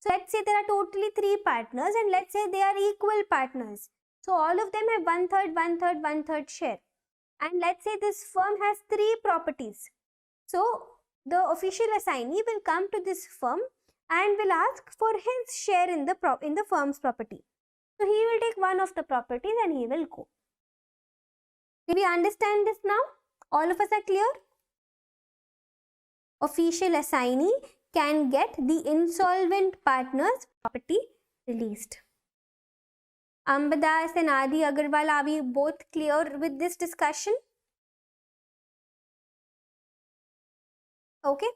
So let's say there are totally 3 partners and let's say they are equal partners. So all of them have 1/3, 1/3, 1/3 share. And let's say this firm has 3 properties. So the official assignee will come to this firm and will ask for his share in the firm's property. So he will take one of the properties and he will go. Do we understand this now? All of us are clear? Official assignee can get the insolvent partner's property released. Ambadas and Adi Agarwal, are we both clear with this discussion? Okay.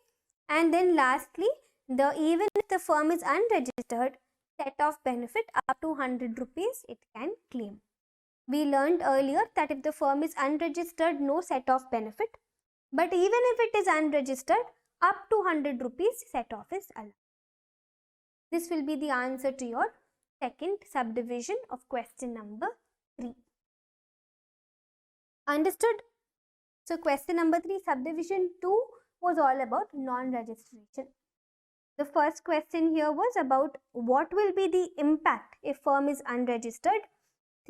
And then lastly, even if the firm is unregistered, set of benefit up to 100 rupees it can claim. We learned earlier that if the firm is unregistered, no set off benefit. But even if it is unregistered, up to 100 rupees set off is allowed. This will be the answer to your second subdivision of question number 3. Understood? So question number 3, subdivision 2 was all about non-registration. The first question here was about what will be the impact if firm is unregistered.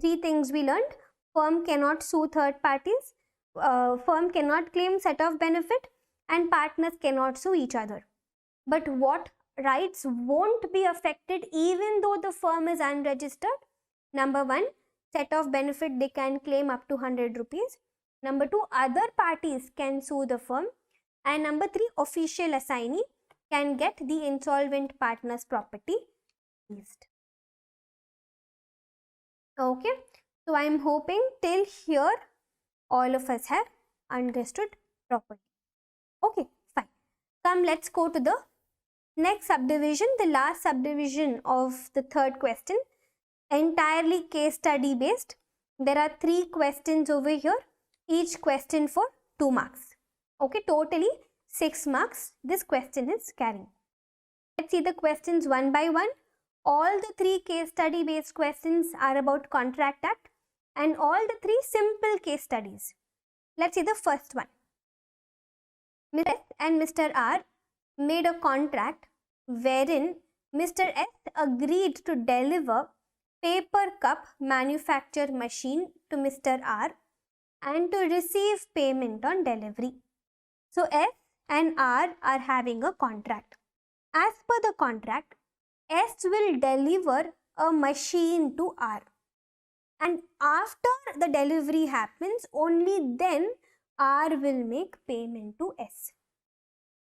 3 things we learned. Firm cannot sue third parties, firm cannot claim set off benefit, and partners cannot sue each other. But what rights won't be affected even though the firm is unregistered? Number 1, set off benefit they can claim up to 100 rupees. Number 2, other parties can sue the firm. And number 3, official assignee can get the insolvent partner's property seized. Okay, so I am hoping till here all of us have understood properly. Okay, fine. Come, let's go to the next subdivision, the last subdivision of the third question, entirely case study based. There are 3 questions over here, each question for 2 marks. Okay, totally 6 marks this question is carrying. Let's see the questions one by one. All the 3 case study based questions are about Contract Act and all the 3 simple case studies. Let's see the first one. Mr. S and Mr. R made a contract wherein Mr. S agreed to deliver paper cup manufacture machine to Mr. R and to receive payment on delivery. So S and R are having a contract. As per the contract, S will deliver a machine to R, and after the delivery happens, only then R will make payment to S.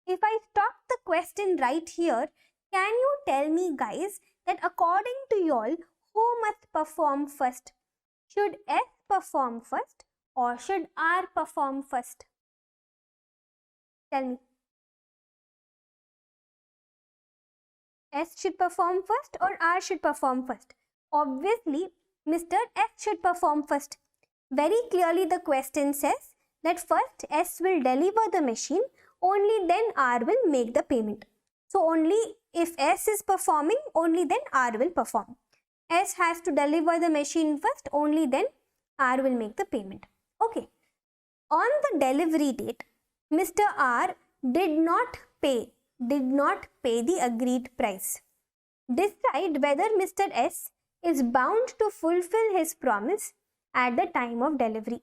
If I stop the question right here, can you tell me, guys, that according to you all, who must perform first? Should S perform first or should R perform first? Tell me. S should perform first or R should perform first? Obviously, Mr. S should perform first. Very clearly the question says that first S will deliver the machine, only then R will make the payment. So only if S is performing, only then R will perform. S has to deliver the machine first, only then R will make the payment. Okay. On the delivery date, Mr. R did not pay the agreed price. Decide whether Mr. S is bound to fulfill his promise at the time of delivery.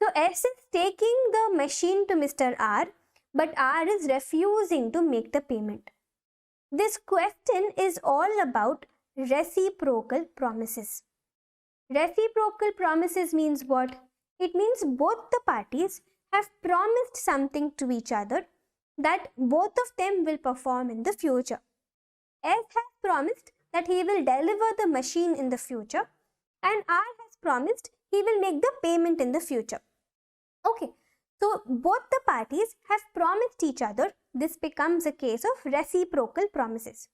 So S is taking the machine to Mr. R, but R is refusing to make the payment. This question is all about reciprocal promises. Reciprocal promises means what? It means both the parties have promised something to each other that both of them will perform in the future. S has promised that he will deliver the machine in the future, and R has promised he will make the payment in the future. Okay, so both the parties have promised each other. This becomes a case of reciprocal promises.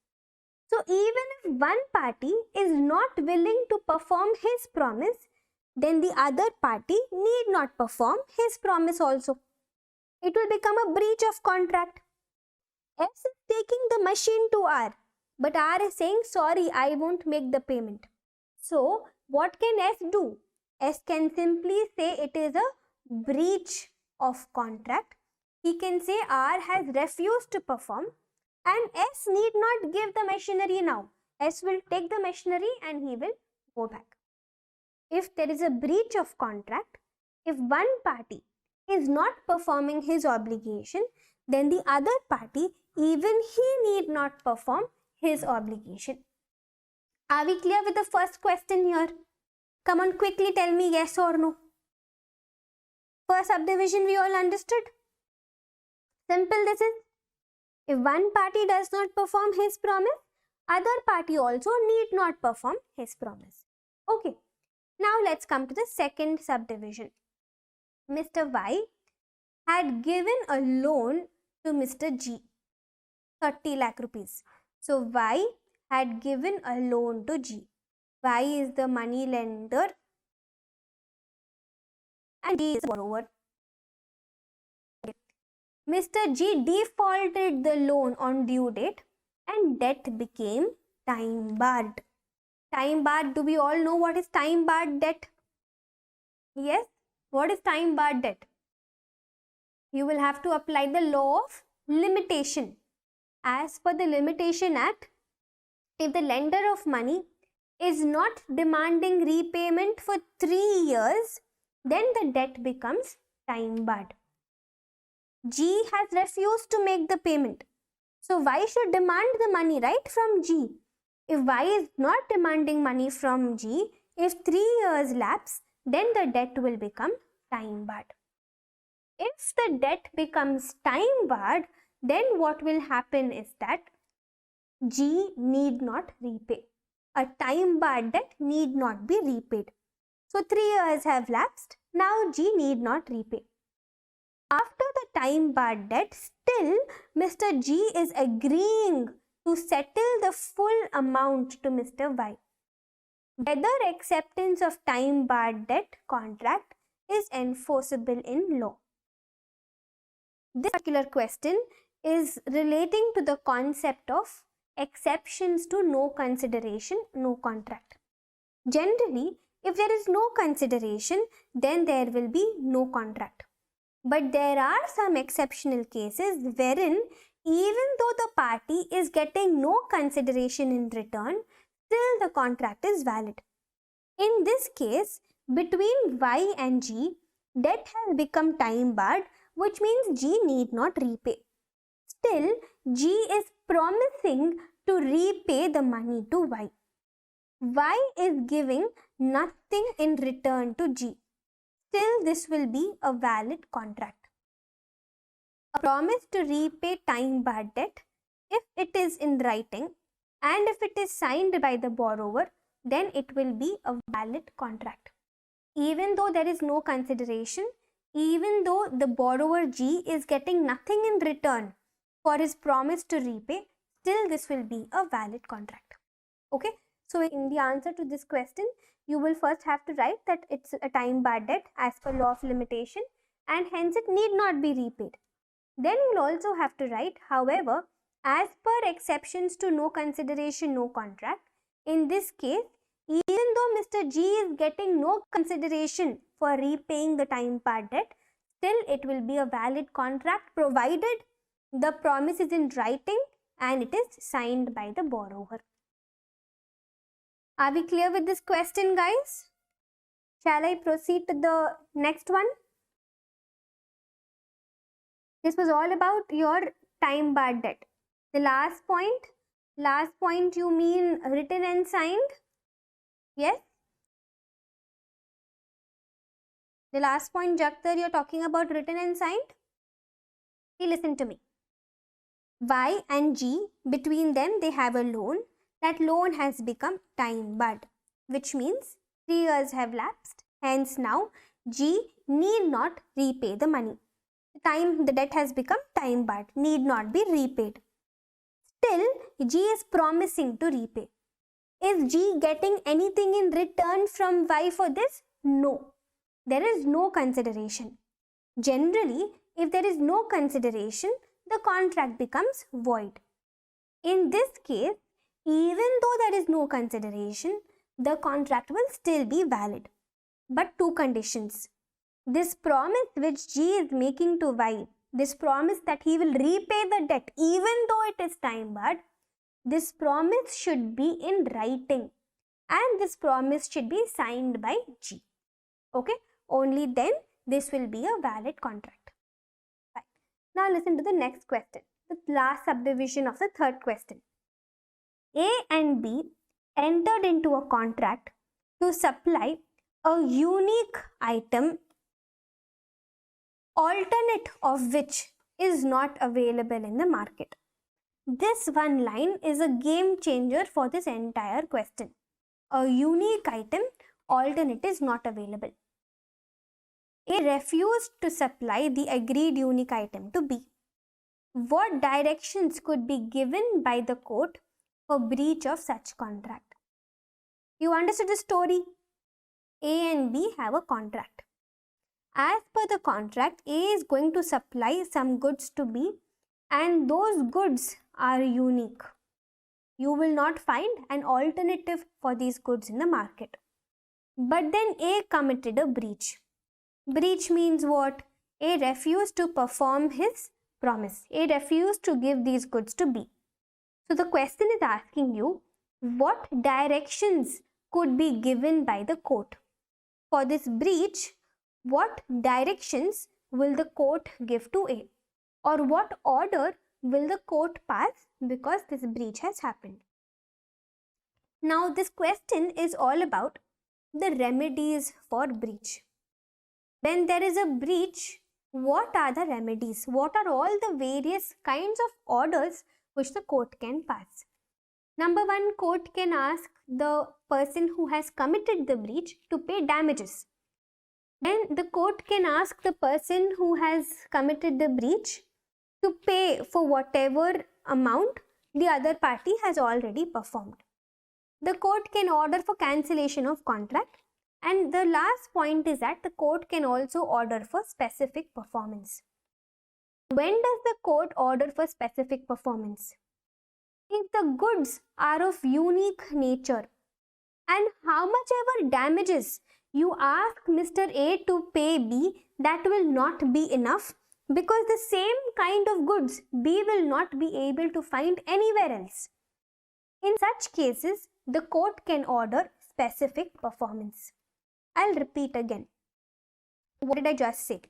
So even if one party is not willing to perform his promise, then the other party need not perform his promise also. It will become a breach of contract. S is taking the machine to R, but R is saying, sorry, I won't make the payment. So what can S do? S can simply say it is a breach of contract. He can say R has refused to perform, and S need not give the machinery now. S will take the machinery and he will go back. If there is a breach of contract, if one party is not performing his obligation, then the other party, even he need not perform his obligation. Are we clear with the first question here? Come on, quickly tell me yes or no. First subdivision we all understood. Simple this is. If one party does not perform his promise, other party also need not perform his promise. Okay. Now let's come to the second subdivision. Mr. Y had given a loan to Mr. G, 30 lakh rupees. So Y had given a loan to G. Y is the money lender and G is the borrower. Mr. G defaulted the loan on due date and debt became time barred. Time barred, do we all know what is time barred debt? Yes, what is time barred debt? You will have to apply the law of limitation. As per the Limitation Act, if the lender of money is not demanding repayment for 3 years, then the debt becomes time barred. G has refused to make the payment. So Y should demand the money, right, from G. If Y is not demanding money from G, if 3 years lapse, then the debt will become time barred. If the debt becomes time barred, then what will happen is that G need not repay. A time barred debt need not be repaid. So 3 years have lapsed. Now G need not repay. After the time barred debt, still Mr. G is agreeing to settle the full amount to Mr. Y. Whether acceptance of time barred debt contract is enforceable in law. This particular question is relating to the concept of exceptions to no consideration, no contract. Generally, if there is no consideration, then there will be no contract. But there are some exceptional cases wherein even though the party is getting no consideration in return, still the contract is valid. In this case, between Y and G, debt has become time barred, which means G need not repay. Still, G is promising to repay the money to Y. Y is giving nothing in return to G. Still, this will be a valid contract. A promise to repay time barred debt, if it is in writing and if it is signed by the borrower, then it will be a valid contract. Even though there is no consideration, even though the borrower G is getting nothing in return for his promise to repay, still this will be a valid contract. Okay, so in the answer to this question, you will first have to write that it's a time barred debt as per law of limitation and hence it need not be repaid. Then you will also have to write, however, as per exceptions to no consideration, no contract, in this case, even though Mr. G is getting no consideration for repaying the time barred debt, still it will be a valid contract provided the promise is in writing and it is signed by the borrower. Are we clear with this question, guys? Shall I proceed to the next one? This was all about your time barred debt. The last point you mean written and signed? Yes? The last point, Jagtar, you're talking about written and signed? Hey, listen to me. Y and G, between them, they have a loan. That loan has become time barred, which means 3 years have lapsed. Hence now, G need not repay the money. The debt has become time barred, need not be repaid. Still, G is promising to repay. Is G getting anything in return from Y for this? No. There is no consideration. Generally, if there is no consideration, the contract becomes void. In this case, even though there is no consideration, the contract will still be valid. But two conditions. This promise which G is making to Y, this promise that he will repay the debt even though it is time barred, this promise should be in writing and this promise should be signed by G. Okay, only then this will be a valid contract. Right. Now listen to the next question, the last subdivision of the third question. A and B entered into a contract to supply a unique item alternate of which is not available in the market. This one line is a game changer for this entire question. A unique item, alternate is not available. A refused to supply the agreed unique item to B. What directions could be given by the court for breach of such contract? You understood the story? A and B have a contract. As per the contract, A is going to supply some goods to B, and those goods are unique. You will not find an alternative for these goods in the market. But then A committed a breach. Breach means what? A refused to perform his promise. A refused to give these goods to B. So the question is asking you, what directions could be given by the court? For this breach, what directions will the court give to A? Or what order will the court pass because this breach has happened? Now this question is all about the remedies for breach. When there is a breach, what are the remedies? What are all the various kinds of orders which the court can pass? Number one, court can ask the person who has committed the breach to pay damages. Then the court can ask the person who has committed the breach to pay for whatever amount the other party has already performed. The court can order for cancellation of contract. And the last point is that the court can also order for specific performance. When does the court order for specific performance? If the goods are of unique nature and how much ever damages you ask Mr. A to pay B, that will not be enough because the same kind of goods B will not be able to find anywhere else. In such cases, the court can order specific performance. I'll repeat again. What did I just say?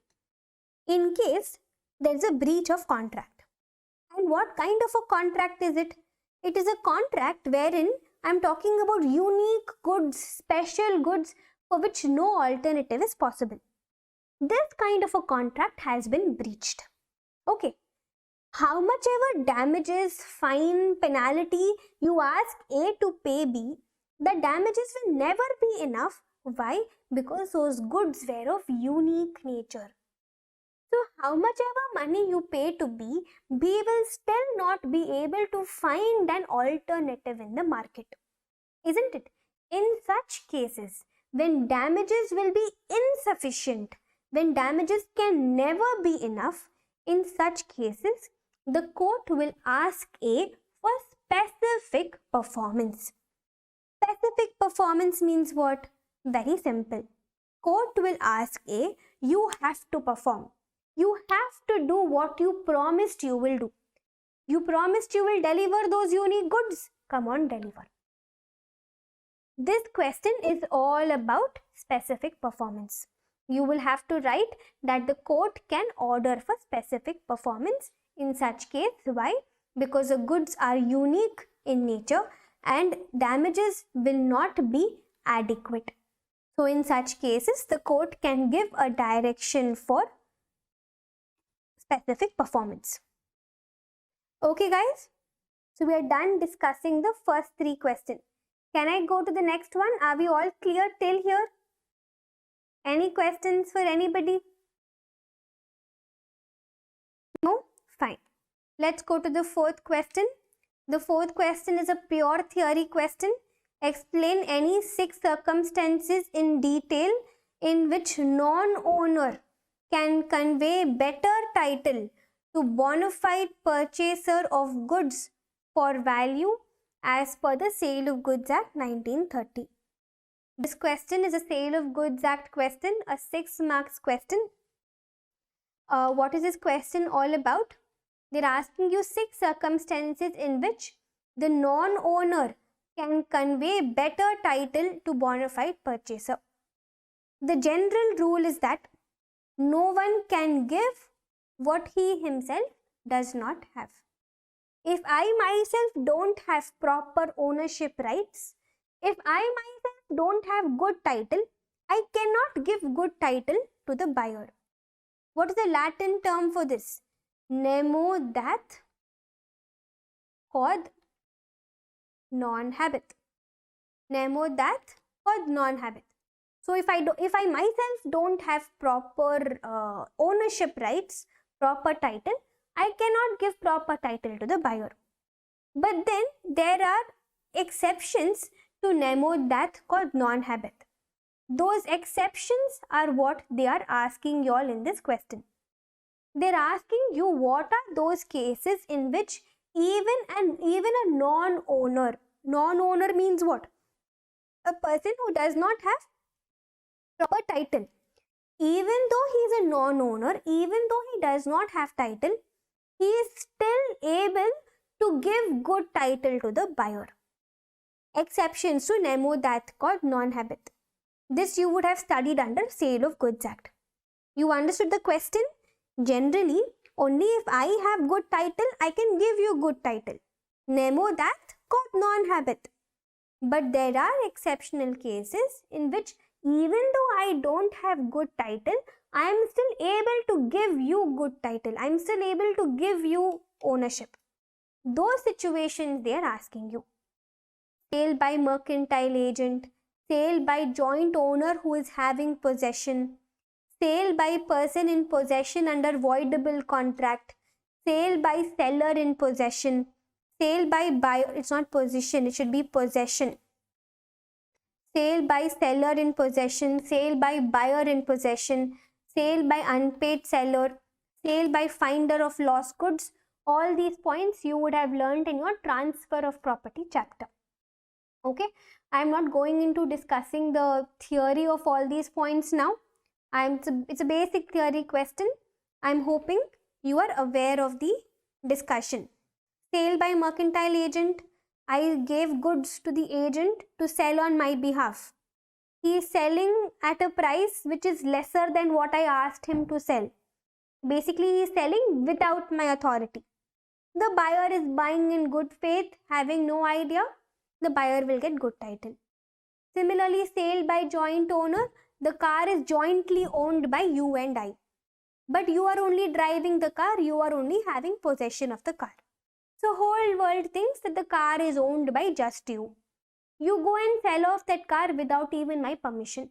In case there is a breach of contract. And what kind of a contract is it? It is a contract wherein I'm talking about unique goods, special goods for which no alternative is possible. This kind of a contract has been breached. Okay. How much ever damages, fine, penalty you ask A to pay B, the damages will never be enough. Why? Because those goods were of unique nature. So how much ever money you pay to B, B will still not be able to find an alternative in the market. Isn't it? In such cases, when damages will be insufficient, when damages can never be enough, in such cases, the court will ask A for specific performance. Specific performance means what? Very simple. Court will ask A, you have to perform. You have to do what you promised you will do. You promised you will deliver those unique goods. Come on, deliver. This question is all about specific performance. You will have to write that the court can order for specific performance in such case. Why? Because the goods are unique in nature and damages will not be adequate. So in such cases, the court can give a direction for specific performance. Okay guys, so we are done discussing the first three questions. Can I go to the next one? Are we all clear till here? Any questions for anybody? No? Fine. Let's go to the fourth question. The fourth question is a pure theory question. Explain any 6 circumstances in detail in which non-owner can convey better title to bona fide purchaser of goods for value as per the Sale of Goods Act 1930. This question is a Sale of Goods Act question, a 6 marks question. What is this question all about? They're asking you 6 circumstances in which the non-owner can convey better title to bona fide purchaser. The general rule is that no one can give what he himself does not have. If I myself don't have proper ownership rights, if I myself don't have good title, I cannot give good title to the buyer. What is the Latin term for this? Nemo dat quod non habet. Nemo dat quod non habet. So if I myself don't have proper ownership rights, proper title, I cannot give proper title to the buyer. But then there are exceptions to nemo dat quod non habet. Those exceptions are what they are asking you all in this question. They're asking you what are those cases in which even a non-owner means what? A person who does not have proper title. Even though he is a non-owner, even though he does not have title, he is still able to give good title to the buyer. Exceptions to nemo dat quod non habet. This you would have studied under Sale of Goods Act. You understood the question? Generally, only if I have good title, I can give you good title. Nemo dat quod non habet. But there are exceptional cases in which even though I don't have good title, I am still able to give you good title. I am still able to give you ownership. Those situations they are asking you. Sale by mercantile agent, sale by joint owner who is having possession, sale by person in possession under voidable contract, sale by seller in possession, sale by buyer, it's not possession, it should be possession. Sale by seller in possession, sale by buyer in possession, sale by unpaid seller, sale by finder of lost goods. All these points you would have learned in your transfer of property chapter. Okay, I am not going into discussing the theory of all these points now. It's a basic theory question. I am hoping you are aware of the discussion. Sale by mercantile agent. I gave goods to the agent to sell on my behalf. He is selling at a price which is lesser than what I asked him to sell. Basically, he is selling without my authority. The buyer is buying in good faith, having no idea. The buyer will get good title. Similarly, sale by joint owner. The car is jointly owned by you and I. But you are only driving the car, you are only having possession of the car. So whole world thinks that the car is owned by just you. You go and sell off that car without even my permission.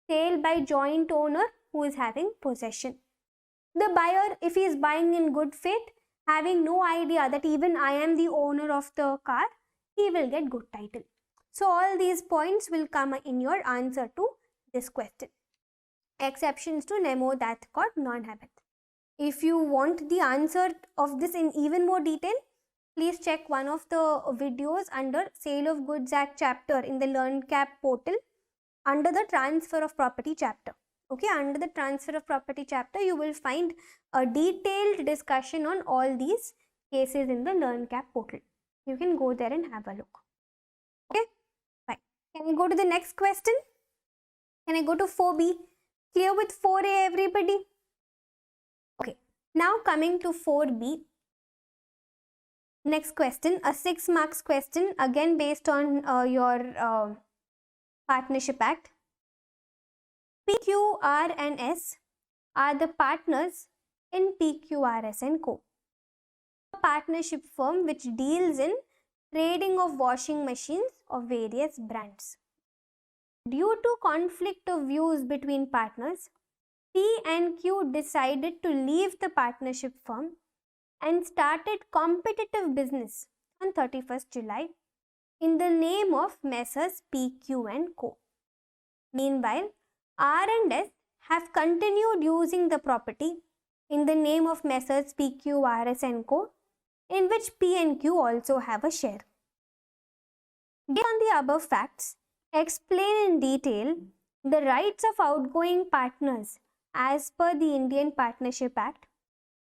Sale by joint owner who is having possession. The buyer, if he is buying in good faith, having no idea that even I am the owner of the car, he will get good title. So all these points will come in your answer to this question. Exceptions to nemo dat quod non habet. If you want the answer of this in even more detail, please check one of the videos under Sale of Goods Act chapter in the LearnCap portal under the Transfer of Property chapter. Okay, under the Transfer of Property chapter, you will find a detailed discussion on all these cases in the LearnCap portal. You can go there and have a look. Okay, fine. Can I go to the next question? Can I go to 4B? Clear with 4A, everybody? Okay, now coming to 4B. Next question, a 6 marks question, again based on your Partnership Act. PQR and S are the partners in PQRS and Co. A partnership firm which deals in trading of washing machines of various brands. Due to conflict of views between partners, P and Q decided to leave the partnership firm and started competitive business on 31st July in the name of Messrs. PQ and Co. Meanwhile, R and S have continued using the property in the name of Messrs. PQ, RS and Co. in which P and Q also have a share. Based on the above facts, explain in detail the rights of outgoing partners as per the Indian Partnership Act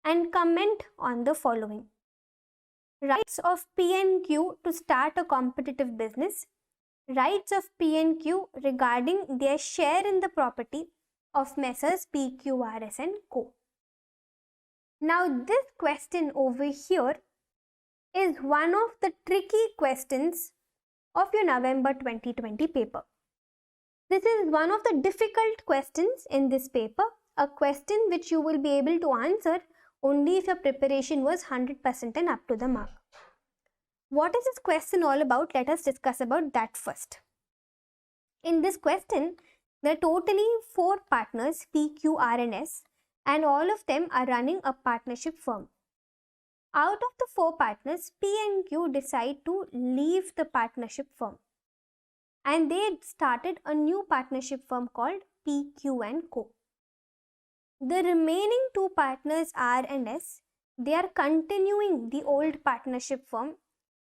and comment on the following. Rights of P and Q to start a competitive business. Rights of P and Q regarding their share in the property of Messrs. PQ, RS and Co. Now this question over here is one of the tricky questions of your November 2020 paper. This is one of the difficult questions in this paper a question which you will be able to answer only if your preparation was 100% and up to the mark. What is this question all about? Let us discuss about that first. In this question, there are totally 4 partners, P, Q, R and S, and all of them are running a partnership firm. Out of the 4 partners, P and Q decide to leave the partnership firm, and they started a new partnership firm called P, Q and Co. The remaining 2 partners, R and S, they are continuing the old partnership firm,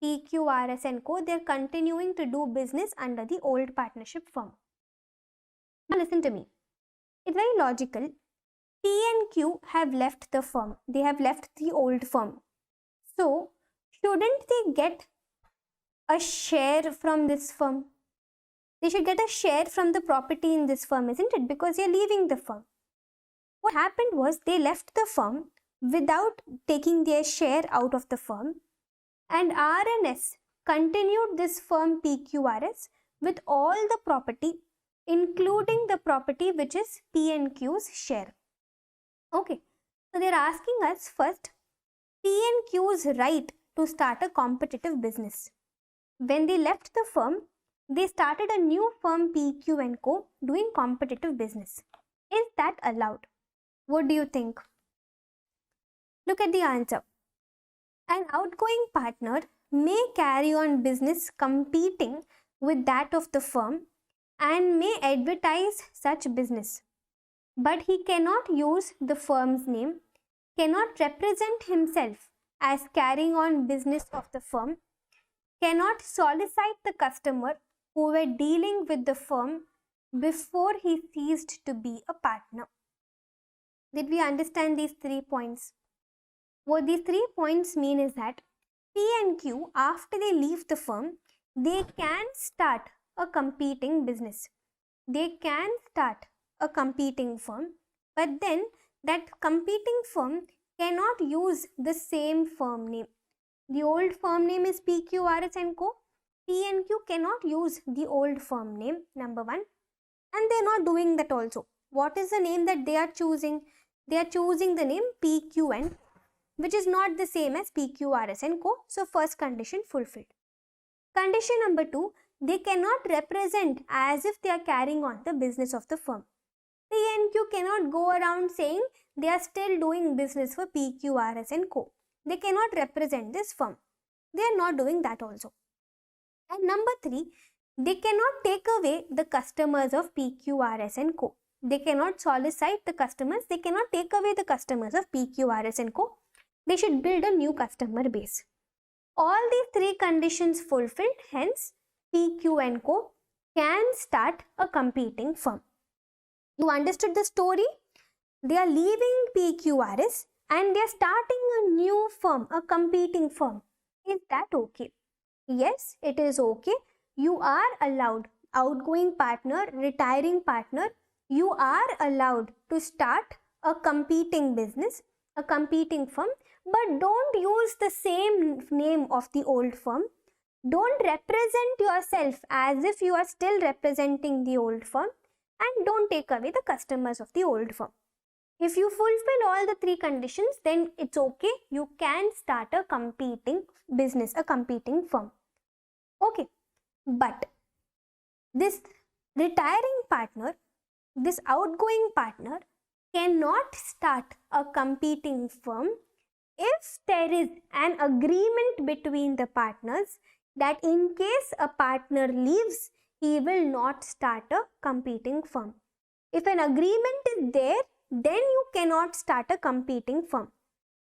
P, Q, R, S and Co. They are continuing to do business under the old partnership firm. Now listen to me. It's very logical. P and Q have left the firm. They have left the old firm. So, shouldn't they get a share from this firm? They should get a share from the property in this firm, isn't it? Because they are leaving the firm. What happened was they left the firm without taking their share out of the firm, and R and S continued this firm PQRS with all the property, including the property which is P and Q's share. Okay, so they are asking us first P and Q's right to start a competitive business. When they left the firm, they started a new firm PQ and Co. doing competitive business. Is that allowed? What do you think? Look at the answer. An outgoing partner may carry on business competing with that of the firm and may advertise such business, but he cannot use the firm's name, cannot represent himself as carrying on business of the firm, cannot solicit the customer who were dealing with the firm before he ceased to be a partner. Did we understand these 3 points? What these 3 points mean is that P and Q, after they leave the firm, they can start a competing business. They can start a competing firm, but then that competing firm cannot use the same firm name. The old firm name is PQRS and Co. P and Q cannot use the old firm name, number 1, and they are not doing that also. What is the name that they are choosing? They are choosing the name PQ and, which is not the same as PQRS and Co. So first condition fulfilled. Condition number 2, they cannot represent as if they are carrying on the business of the firm. P and Q cannot go around saying they are still doing business for PQRS and Co. They cannot represent this firm. They are not doing that also. And number 3, they cannot take away the customers of PQRS and Co. They cannot solicit the customers. They cannot take away the customers of PQRS and Co. They should build a new customer base. All these 3 conditions fulfilled, hence PQ and Co. can start a competing firm. You understood the story? They are leaving PQRS and they are starting a new firm, a competing firm. Is that okay? Yes, it is okay. You are allowed, outgoing partner, retiring partner, you are allowed to start a competing business, a competing firm, but don't use the same name of the old firm. Don't represent yourself as if you are still representing the old firm, and don't take away the customers of the old firm. If you fulfill all the 3 conditions, then it's okay. You can start a competing business, a competing firm. Okay, but this retiring partner, this outgoing partner cannot start a competing firm if there is an agreement between the partners that in case a partner leaves, he will not start a competing firm. If an agreement is there, then you cannot start a competing firm.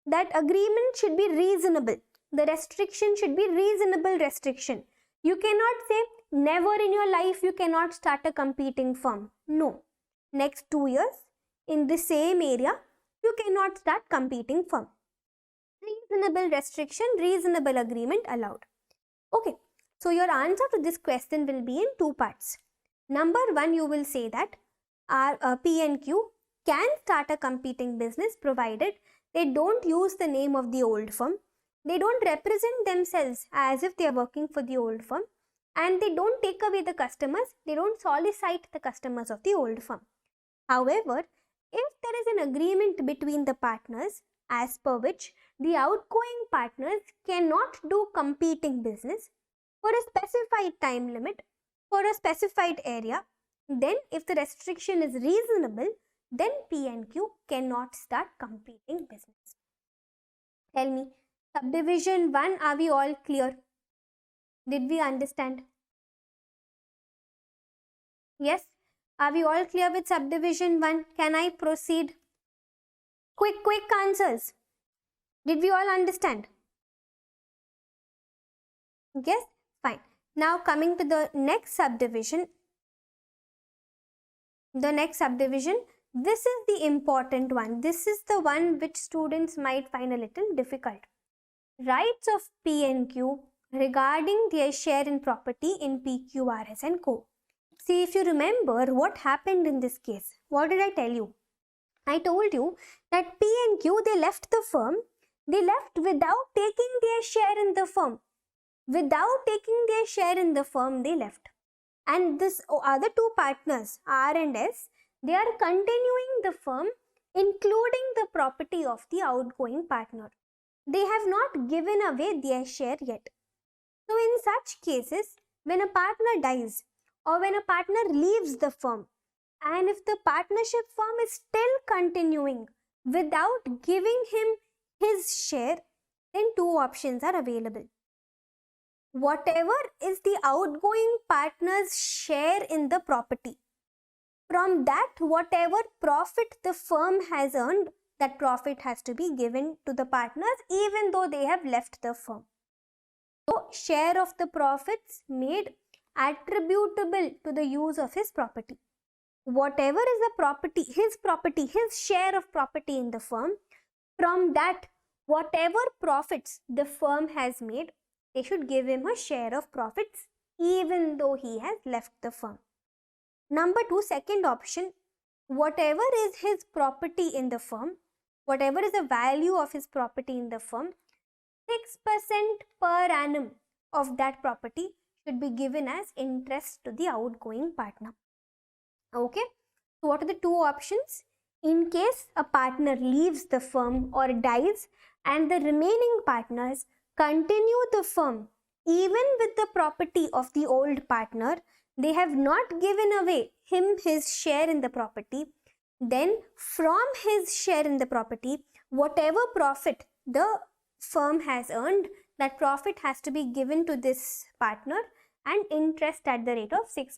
That agreement should be reasonable. The restriction should be reasonable restriction. You cannot say never in your life you cannot start a competing firm. No. Next 2 years in the same area, you cannot start competing firm. Reasonable restriction, reasonable agreement allowed. Okay, so your answer to this question will be in 2 parts. Number 1, you will say that P and Q can start a competing business provided they don't use the name of the old firm, they don't represent themselves as if they are working for the old firm, and they don't take away the customers, they don't solicit the customers of the old firm. However, if there is an agreement between the partners as per which the outgoing partners cannot do competing business for a specified time limit for a specified area, then if the restriction is reasonable, then P and Q cannot start competing business. Tell me, subdivision 1, are we all clear? Did we understand? Yes? Are we all clear with subdivision 1? Can I proceed? Quick answers. Did we all understand? Yes? Fine. Now coming to the next subdivision. The next subdivision, this is the important one. This is the one which students might find a little difficult. Rights of P and Q regarding their share in property in PQRS and Co. See, if you remember what happened in this case, what did I tell you? I told you that P and Q, they left the firm. They left without taking their share in the firm. Without taking their share in the firm, they left. And this other two partners, R and S, they are continuing the firm, including the property of the outgoing partner. They have not given away their share yet. So in such cases, when a partner dies or when a partner leaves the firm, and if the partnership firm is still continuing without giving him his share, then two options are available. Whatever is the outgoing partner's share in the property, from that whatever profit the firm has earned, that profit has to be given to the partners even though they have left the firm. So share of the profits made attributable to the use of his property. Whatever is the property, his share of property in the firm, from that whatever profits the firm has made, they should give him a share of profits even though he has left the firm. Number 2, second option, whatever is his property in the firm, whatever is the value of his property in the firm, 6% per annum of that property should be given as interest to the outgoing partner. Okay, so what are the two options? In case a partner leaves the firm or dies and the remaining partners continue the firm even with the property of the old partner, they have not given away him his share in the property, then from his share in the property, whatever profit the firm has earned, that profit has to be given to this partner and interest at the rate of 6%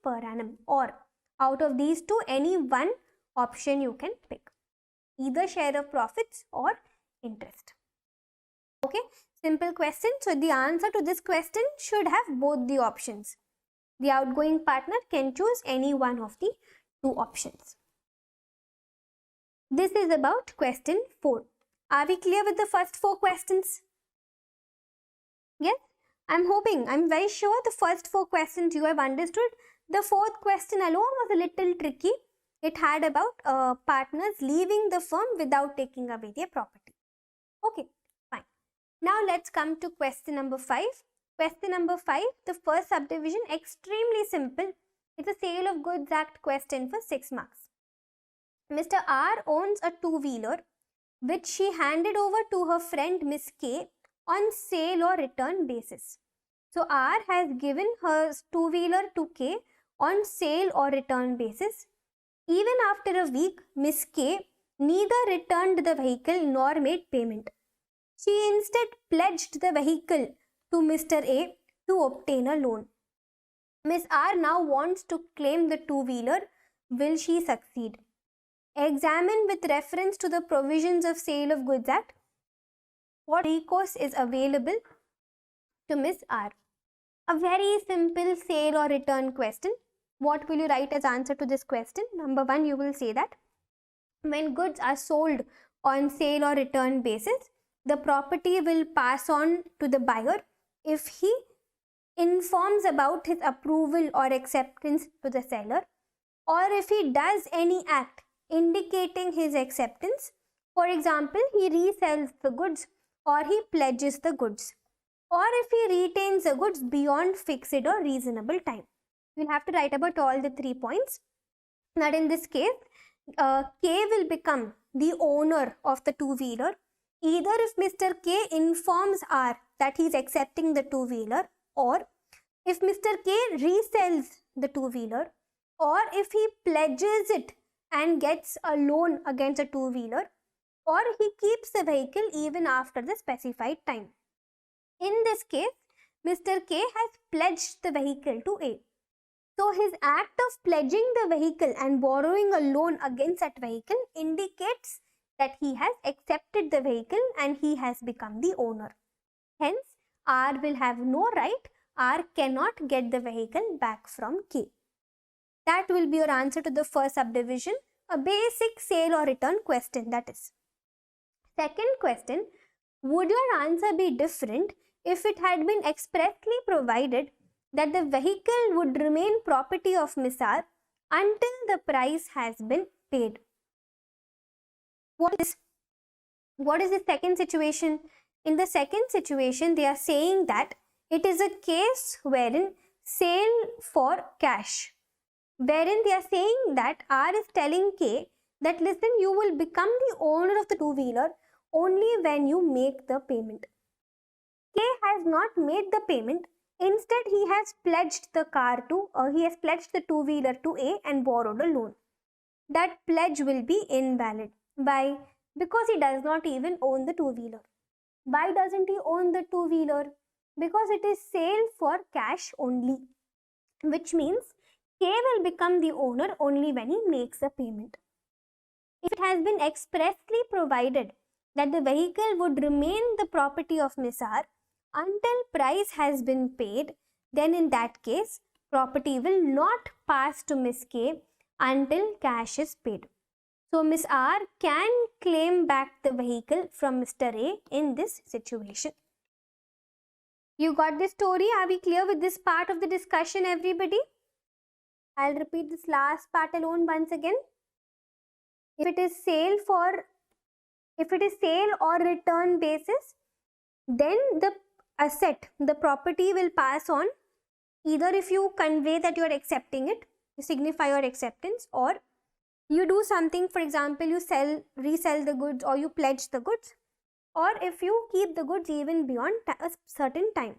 per annum, or out of these two, any one option you can pick, either share of profits or interest. Okay, simple question. So the answer to this question should have both the options. The outgoing partner can choose any one of the two options. This is about question 4. Are we clear with the first 4 questions? Yes? I'm very sure the first 4 questions you have understood. The 4th question alone was a little tricky. It had about partners leaving the firm without taking away their property. Okay, fine. Now let's come to question number 5. Question number 5, the first subdivision, extremely simple. It's a Sale of Goods Act question for 6 marks. Mr. R owns a 2-wheeler which she handed over to her friend Miss K on sale or return basis. So R has given her 2-wheeler to K on sale or return basis. Even after a week, Miss K neither returned the vehicle nor made payment. She instead pledged the vehicle to Mr. A to obtain a loan. Miss R now wants to claim the 2-wheeler. Will she succeed? Examine with reference to the provisions of Sale of Goods Act what recourse is available to Miss R. A very simple sale or return question. What will you write as answer to this question? Number 1, you will say that when goods are sold on sale or return basis, the property will pass on to the buyer if he informs about his approval or acceptance to the seller, or if he does any act indicating his acceptance. For example, he resells the goods or he pledges the goods, or if he retains the goods beyond fixed or reasonable time. You will have to write about all the 3 points. Now in this case, K will become the owner of the two-wheeler either if Mr. K informs R that he is accepting the two-wheeler, or if Mr. K resells the two-wheeler, or if he pledges it and gets a loan against a two-wheeler, or he keeps the vehicle even after the specified time. In this case, Mr. K has pledged the vehicle to A. So his act of pledging the vehicle and borrowing a loan against that vehicle indicates that he has accepted the vehicle and he has become the owner. Hence, R will have no right. R cannot get the vehicle back from K. That will be your answer to the first subdivision, a basic sale or return question, that is. Second question, would your answer be different if it had been expressly provided that the vehicle would remain property of Miss R until the price has been paid? What is the second situation? In the second situation, they are saying that it is a case wherein sale for cash, wherein they are saying that R is telling K that listen, you will become the owner of the two-wheeler only when you make the payment. K has not made the payment. Instead, he has pledged the two-wheeler to A and borrowed a loan. That pledge will be invalid. Why? Because he does not even own the two-wheeler. Why doesn't he own the two-wheeler? Because it is sale for cash only, which means K will become the owner only when he makes a payment. If it has been expressly provided that the vehicle would remain the property of Miss R until price has been paid, then in that case, property will not pass to Miss K until cash is paid. So Miss R can claim back the vehicle from Mr. A in this situation. You got this story? Are we clear with this part of the discussion, everybody? I'll repeat this last part alone once again. If it is sale or return basis, then the asset, the property will pass on either if you convey that you are accepting it, you signify your acceptance, or you do something, for example, you resell the goods or you pledge the goods, or if you keep the goods even beyond a certain time.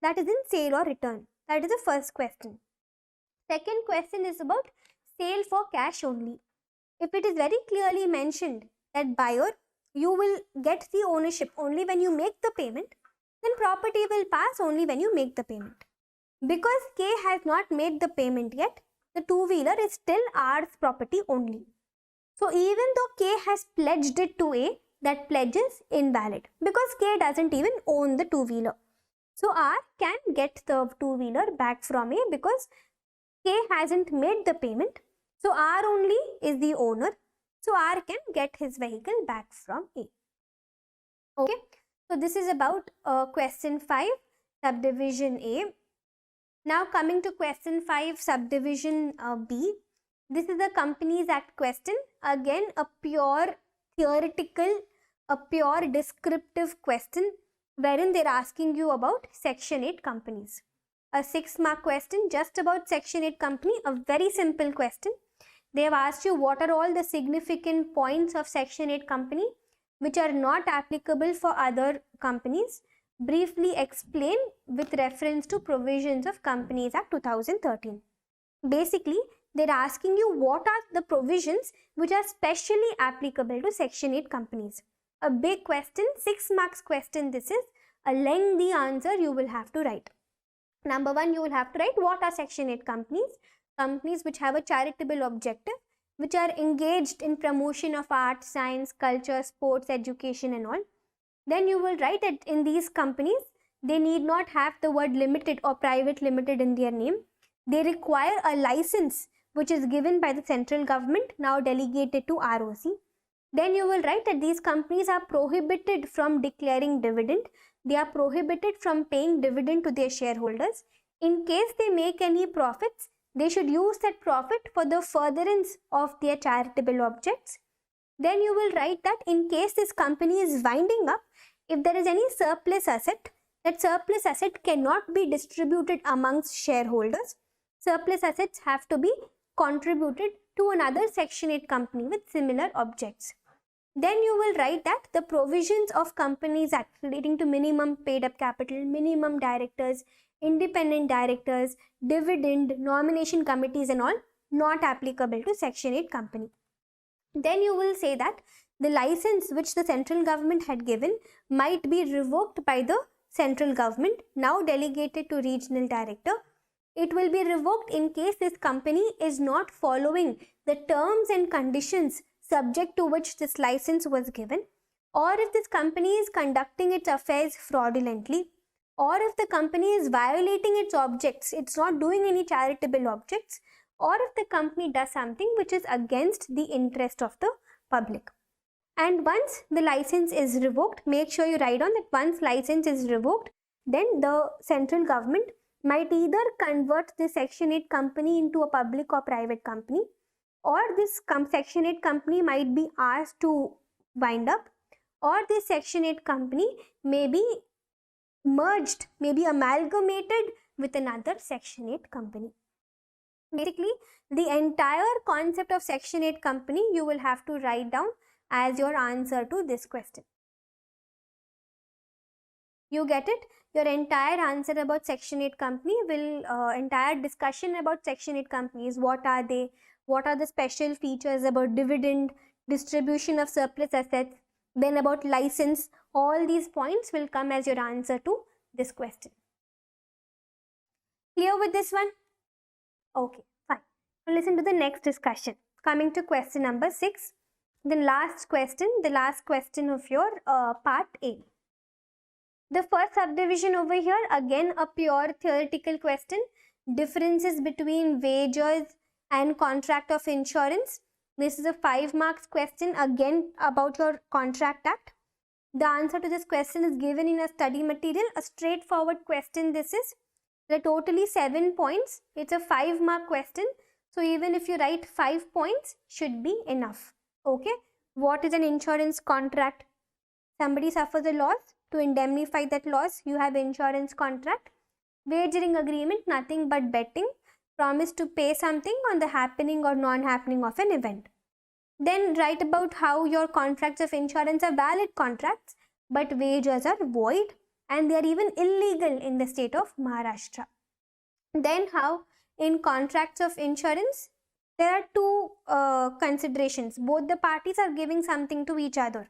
That is in sale or return. That is the first question. Second question is about sale for cash only. If it is very clearly mentioned that buyer, you will get the ownership only when you make the payment, then property will pass only when you make the payment. Because K has not made the payment yet, the two-wheeler is still R's property only. So even though K has pledged it to A, that pledge is invalid because K doesn't even own the two-wheeler. So R can get the two-wheeler back from A because K hasn't made the payment. So R only is the owner. So R can get his vehicle back from A. Okay. So this is about question 5, subdivision A. Now coming to question 5, subdivision B. This is the Companies Act question. Again, a pure theoretical, a pure descriptive question wherein they are asking you about Section 8 companies. A 6-mark question just about Section 8 company, a very simple question. They have asked you what are all the significant points of Section 8 company which are not applicable for other companies. Briefly explain with reference to provisions of Companies Act 2013. Basically, they are asking you what are the provisions which are specially applicable to Section 8 companies. A big question, 6 marks question this is. A lengthy answer you will have to write. Number 1, you will have to write what are Section 8 companies. Companies which have a charitable objective, which are engaged in promotion of art, science, culture, sports, education and all. Then you will write that in these companies, they need not have the word limited or private limited in their name. They require a license which is given by the central government, now delegated to ROC. Then you will write that these companies are prohibited from declaring dividend. They are prohibited from paying dividend to their shareholders. In case they make any profits, they should use that profit for the furtherance of their charitable objects. Then you will write that in case this company is winding up, if there is any surplus asset, that surplus asset cannot be distributed amongst shareholders. Surplus assets have to be contributed to another Section 8 company with similar objects. Then you will write that the provisions of Companies Act relating to minimum paid up capital, minimum directors, independent directors, dividend, nomination committees and all not applicable to Section 8 company. Then you will say that the license which the central government had given might be revoked by the central government, now delegated to regional director. It will be revoked in case this company is not following the terms and conditions subject to which this license was given, or if this company is conducting its affairs fraudulently, or if the company is violating its objects, it's not doing any charitable objects, or if the company does something which is against the interest of the public. And once the license is revoked, make sure you write on that once license is revoked, then the central government might either convert the Section 8 company into a public or private company, or this Section 8 company might be asked to wind up, or this Section 8 company may be merged, may be amalgamated with another Section 8 company. Basically, the entire concept of Section 8 company you will have to write down as your answer to this question. You get it? Your entire answer about Section 8 company will, entire discussion about Section 8 companies, what are they, what are the special features about dividend, distribution of surplus assets, then about license, all these points will come as your answer to this question. Clear with this one? Okay, fine. Now listen to the next discussion. Coming to question number 6, the last question of your part A. The first subdivision over here, again a pure theoretical question, differences between wages and contract of insurance. This is a 5 marks question, again about your Contract Act. The answer to this question is given in a study material, a straightforward question this is. There are totally 7 points. It's a 5 mark question. So even if you write 5 points, should be enough. Okay. What is an insurance contract? Somebody suffers a loss. To indemnify that loss, you have insurance contract. Wagering agreement, nothing but betting. Promise to pay something on the happening or non-happening of an event. Then write about how your contracts of insurance are valid contracts, but wagers are void and they are even illegal in the state of Maharashtra. Then how in contracts of insurance, there are 2 considerations. Both the parties are giving something to each other.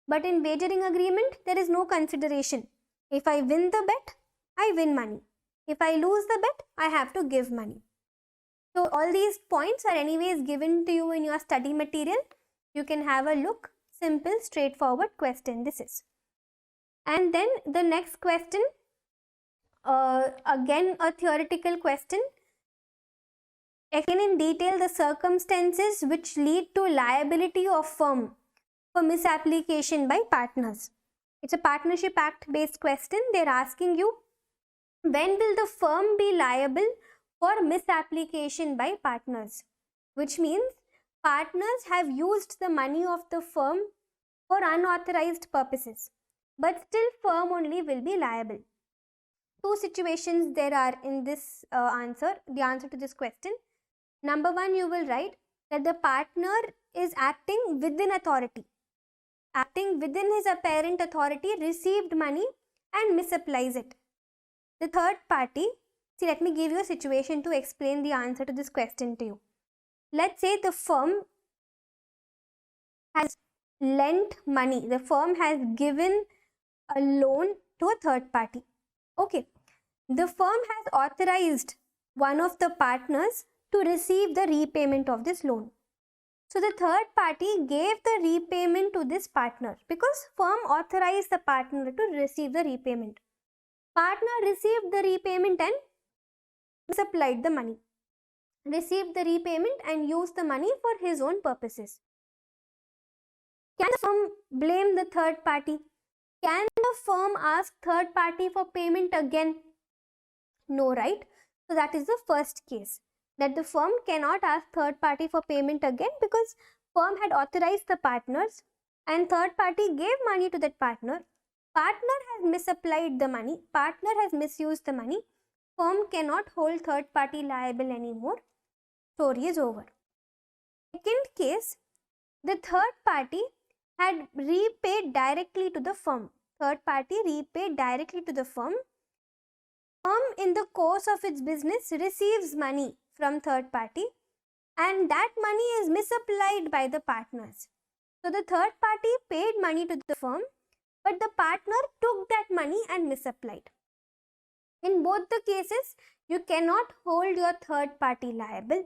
But in wagering agreement, there is no consideration. If I win the bet, I win money. If I lose the bet, I have to give money. So all these points are anyways given to you in your study material. You can have a look. Simple, straightforward question this is. And then the next question, again a theoretical question. Explain in detail the circumstances which lead to liability of firm for misapplication by partners. It's a Partnership Act based question. They're asking you, when will the firm be liable for misapplication by partners? Which means partners have used the money of the firm for unauthorized purposes, but still firm only will be liable. 2 situations there are in this the answer to this question. Number 1, you will write that the partner is acting within authority. Acting within his apparent authority, received money and misapplies it. The third party, see, let me give you a situation to explain the answer to this question to you. Let's say the firm has lent money. The firm has given a loan to a third party. Okay. The firm has authorized one of the partners to receive the repayment of this loan. So the third party gave the repayment to this partner because firm authorized the partner to receive the repayment. Partner received the repayment and misapplied the money. Received the repayment and used the money for his own purposes. Can the firm blame the third party? Can the firm ask third party for payment again? No, right? So that is the first case, that the firm cannot ask third party for payment again because firm had authorized the partners and third party gave money to that partner. Partner has misapplied the money. Partner has misused the money. Firm cannot hold third party liable anymore. story is over. Second case, the third party had repaid directly to the firm. Third party repaid directly to the firm. Firm in the course of its business receives money from third party and that money is misapplied by the partners. So the third party paid money to the firm, but the partner took that money and misapplied. In both the cases, you cannot hold your third party liable,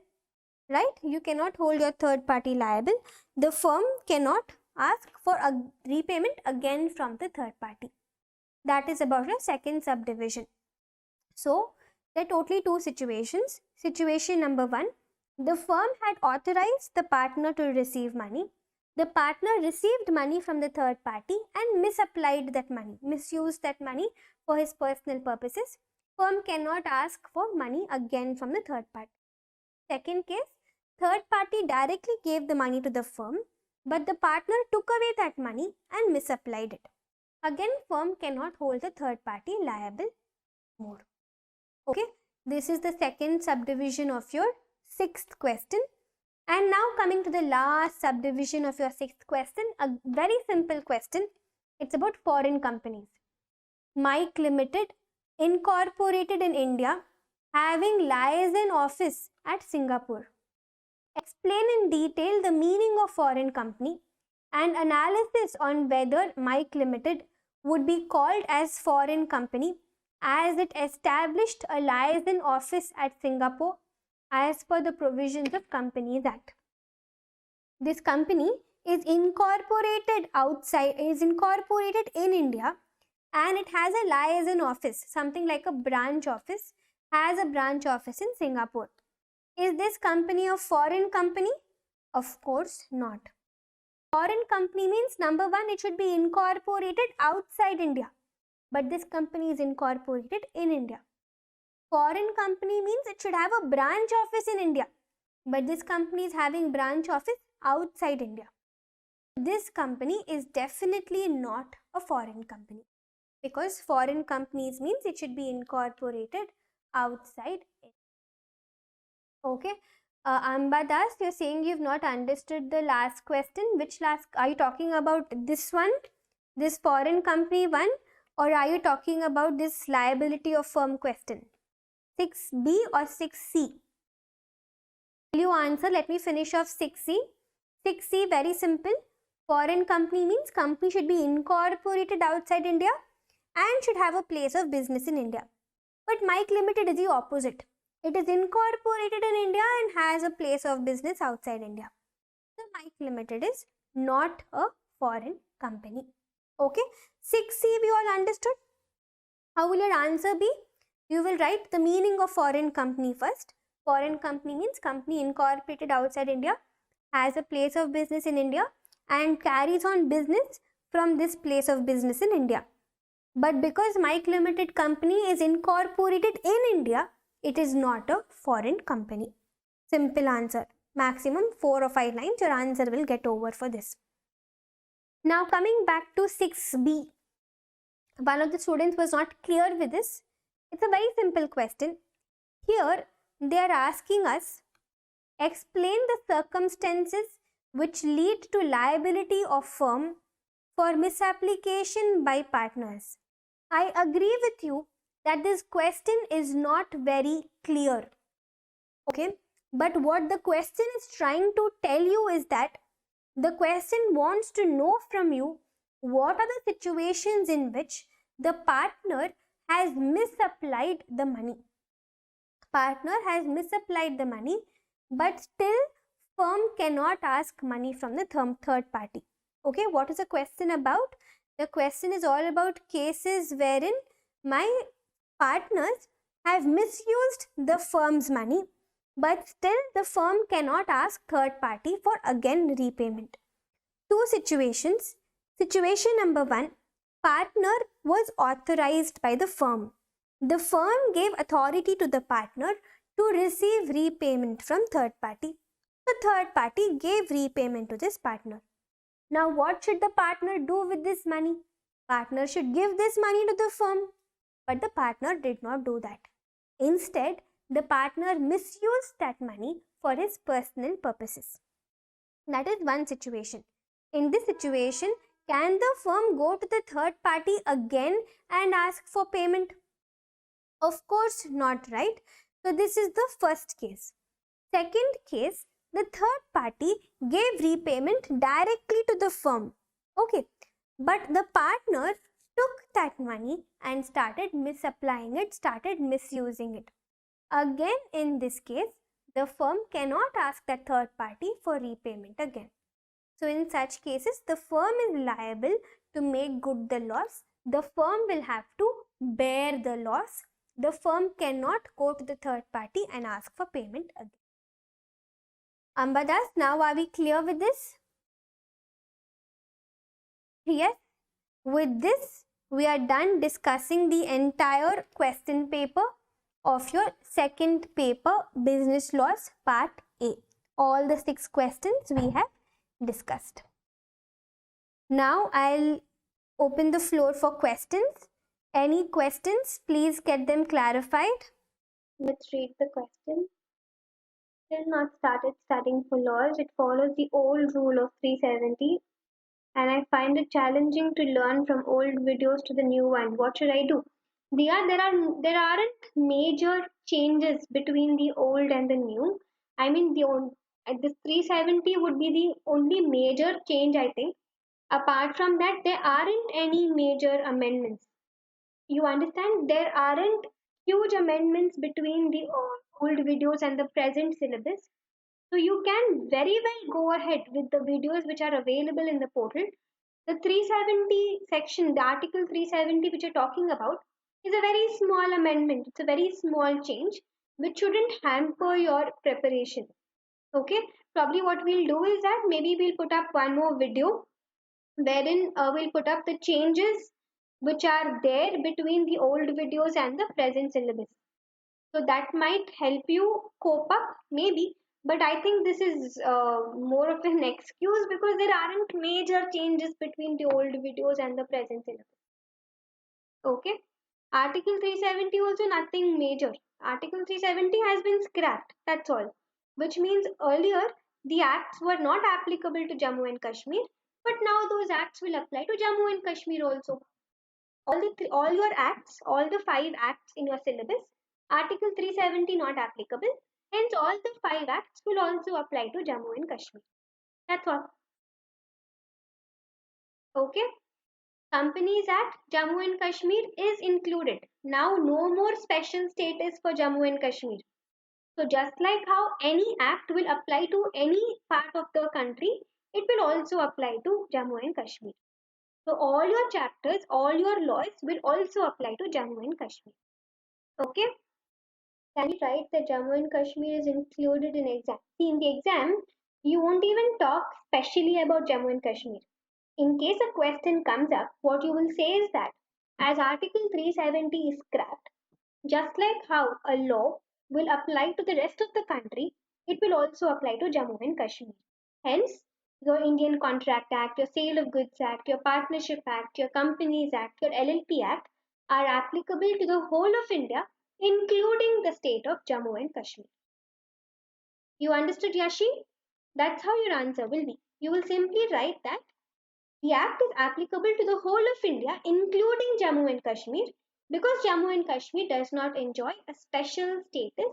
right? You cannot hold your third party liable. The firm cannot ask for a repayment again from the third party. That is about the second subdivision. So there are totally two situations. Situation number one, the firm had authorized the partner to receive money. The partner received money from the third party and misapplied that money, misused that money for his personal purposes. Firm cannot ask for money again from the third party. Second case, third party directly gave the money to the firm, but the partner took away that money and misapplied it. Again, firm cannot hold the third party liable more. Okay, this is the second subdivision of your sixth question. And now coming to the last subdivision of your sixth question, a very simple question. It's about foreign companies. Mike Limited, incorporated in India, having liaison office at Singapore. Explain in detail the meaning of foreign company and analysis on whether Mike Limited would be called as foreign company as it established a liaison office at Singapore as per the provisions of Companies Act. This company is incorporated in India and it has a liaison office, something like a branch office, has a branch office in Singapore. Is this company a foreign company? Of course not. Foreign company means number one, it should be incorporated outside India, but this company is incorporated in India. Foreign company means it should have a branch office in India, but this company is having branch office outside India. This company is definitely not a foreign company because foreign companies means it should be incorporated outside India. Okay, Amba Das, you're saying you've not understood the last question. Which last? Are you talking about this one, this foreign company one, or are you talking about this liability of firm question? 6B or 6C? Will you answer? Let me finish off 6C. 6C, very simple. Foreign company means company should be incorporated outside India and should have a place of business in India. But Mike Limited is the opposite. It is incorporated in India and has a place of business outside India. So Mike Limited is not a foreign company. Okay, 6C we all understood. How will your answer be? You will write the meaning of foreign company first. Foreign company means company incorporated outside India, has a place of business in India and carries on business from this place of business in India. But because Mike Limited company is incorporated in India, it is not a foreign company. Simple answer. Maximum 4 or 5 lines, your answer will get over for this. Now coming back to 6B. One of the students was not clear with this. It's a very simple question. Here they are asking us, explain the circumstances which lead to liability of firm for misapplication by partners. I agree with you that this question is not very clear. Okay, but what the question is trying to tell you is that the question wants to know from you what are the situations in which the partner has misapplied the money. Partner has misapplied the money, but still firm cannot ask money from the third party. Okay, what is the question about? The question is all about cases wherein my partners have misused the firm's money, but still the firm cannot ask third party for again repayment. Two situations. Situation number one, partner was authorized by the firm. The firm gave authority to the partner to receive repayment from third party. The third party gave repayment to this partner. Now what should the partner do with this money? Partner should give this money to the firm, but the partner did not do that. Instead, the partner misused that money for his personal purposes. That is one situation. In this situation, can the firm go to the third party again and ask for payment? Of course not, right? So this is the first case. Second case, the third party gave repayment directly to the firm. Okay, but the partner took that money and started misapplying it, started misusing it. Again, in this case, the firm cannot ask that third party for repayment again. So in such cases, the firm is liable to make good the loss. The firm will have to bear the loss. The firm cannot go to the third party and ask for payment again. Ambadas, now are we clear with this? Yes. With this, we are done discussing the entire question paper of your second paper, Business Laws Part A. All the 6 questions we have discussed. Now I'll open the floor for questions. Any questions? Please get them clarified. Let's read the question. Still not started studying for laws. It follows the old rule of 370 and I find it challenging to learn from old videos to the new one. What should I do? There aren't major changes between the old and the new. I mean, this 370 would be the only major change, I think. Apart from that, there aren't any major amendments. You understand? There aren't huge amendments between the old videos and the present syllabus. So you can very well go ahead with the videos which are available in the portal. The 370 section, the article 370 which you're talking about, is a very small amendment. It's a very small change which shouldn't hamper your preparation. Okay, probably what we'll do is that maybe we'll put up one more video wherein we'll put up the changes which are there between the old videos and the present syllabus. So that might help you cope up, maybe. But I think this is more of an excuse because there aren't major changes between the old videos and the present syllabus. Okay. Article 370 also nothing major. Article 370 has been scrapped. That's all. Which means earlier the acts were not applicable to Jammu and Kashmir, but now those acts will apply to Jammu and Kashmir also. All your acts, all the 5 acts in your syllabus, Article 370 not applicable. Hence, all the 5 acts will also apply to Jammu and Kashmir. That's all. Okay. Companies Act, Jammu and Kashmir is included. Now, no more special status for Jammu and Kashmir. So, just like how any act will apply to any part of the country, it will also apply to Jammu and Kashmir. So, all your chapters, all your laws will also apply to Jammu and Kashmir. Okay. Can you write that Jammu and Kashmir is included in exam? See, in the exam, you won't even talk specially about Jammu and Kashmir. In case a question comes up, what you will say is that as Article 370 is scrapped, just like how a law will apply to the rest of the country, it will also apply to Jammu and Kashmir. Hence, your Indian Contract Act, your Sale of Goods Act, your Partnership Act, your Companies Act, your LLP Act are applicable to the whole of India, including the state of Jammu and Kashmir. You understood, Yashi? That's how your answer will be. You will simply write that the Act is applicable to the whole of India, including Jammu and Kashmir, because Jammu and Kashmir does not enjoy a special status.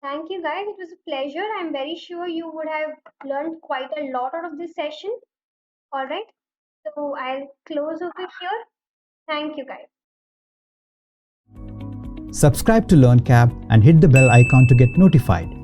Thank you guys. It was a pleasure. I'm very sure you would have learned quite a lot out of this session. Alright. So I'll close over here. Thank you guys. Subscribe to LearnCap and hit the bell icon to get notified.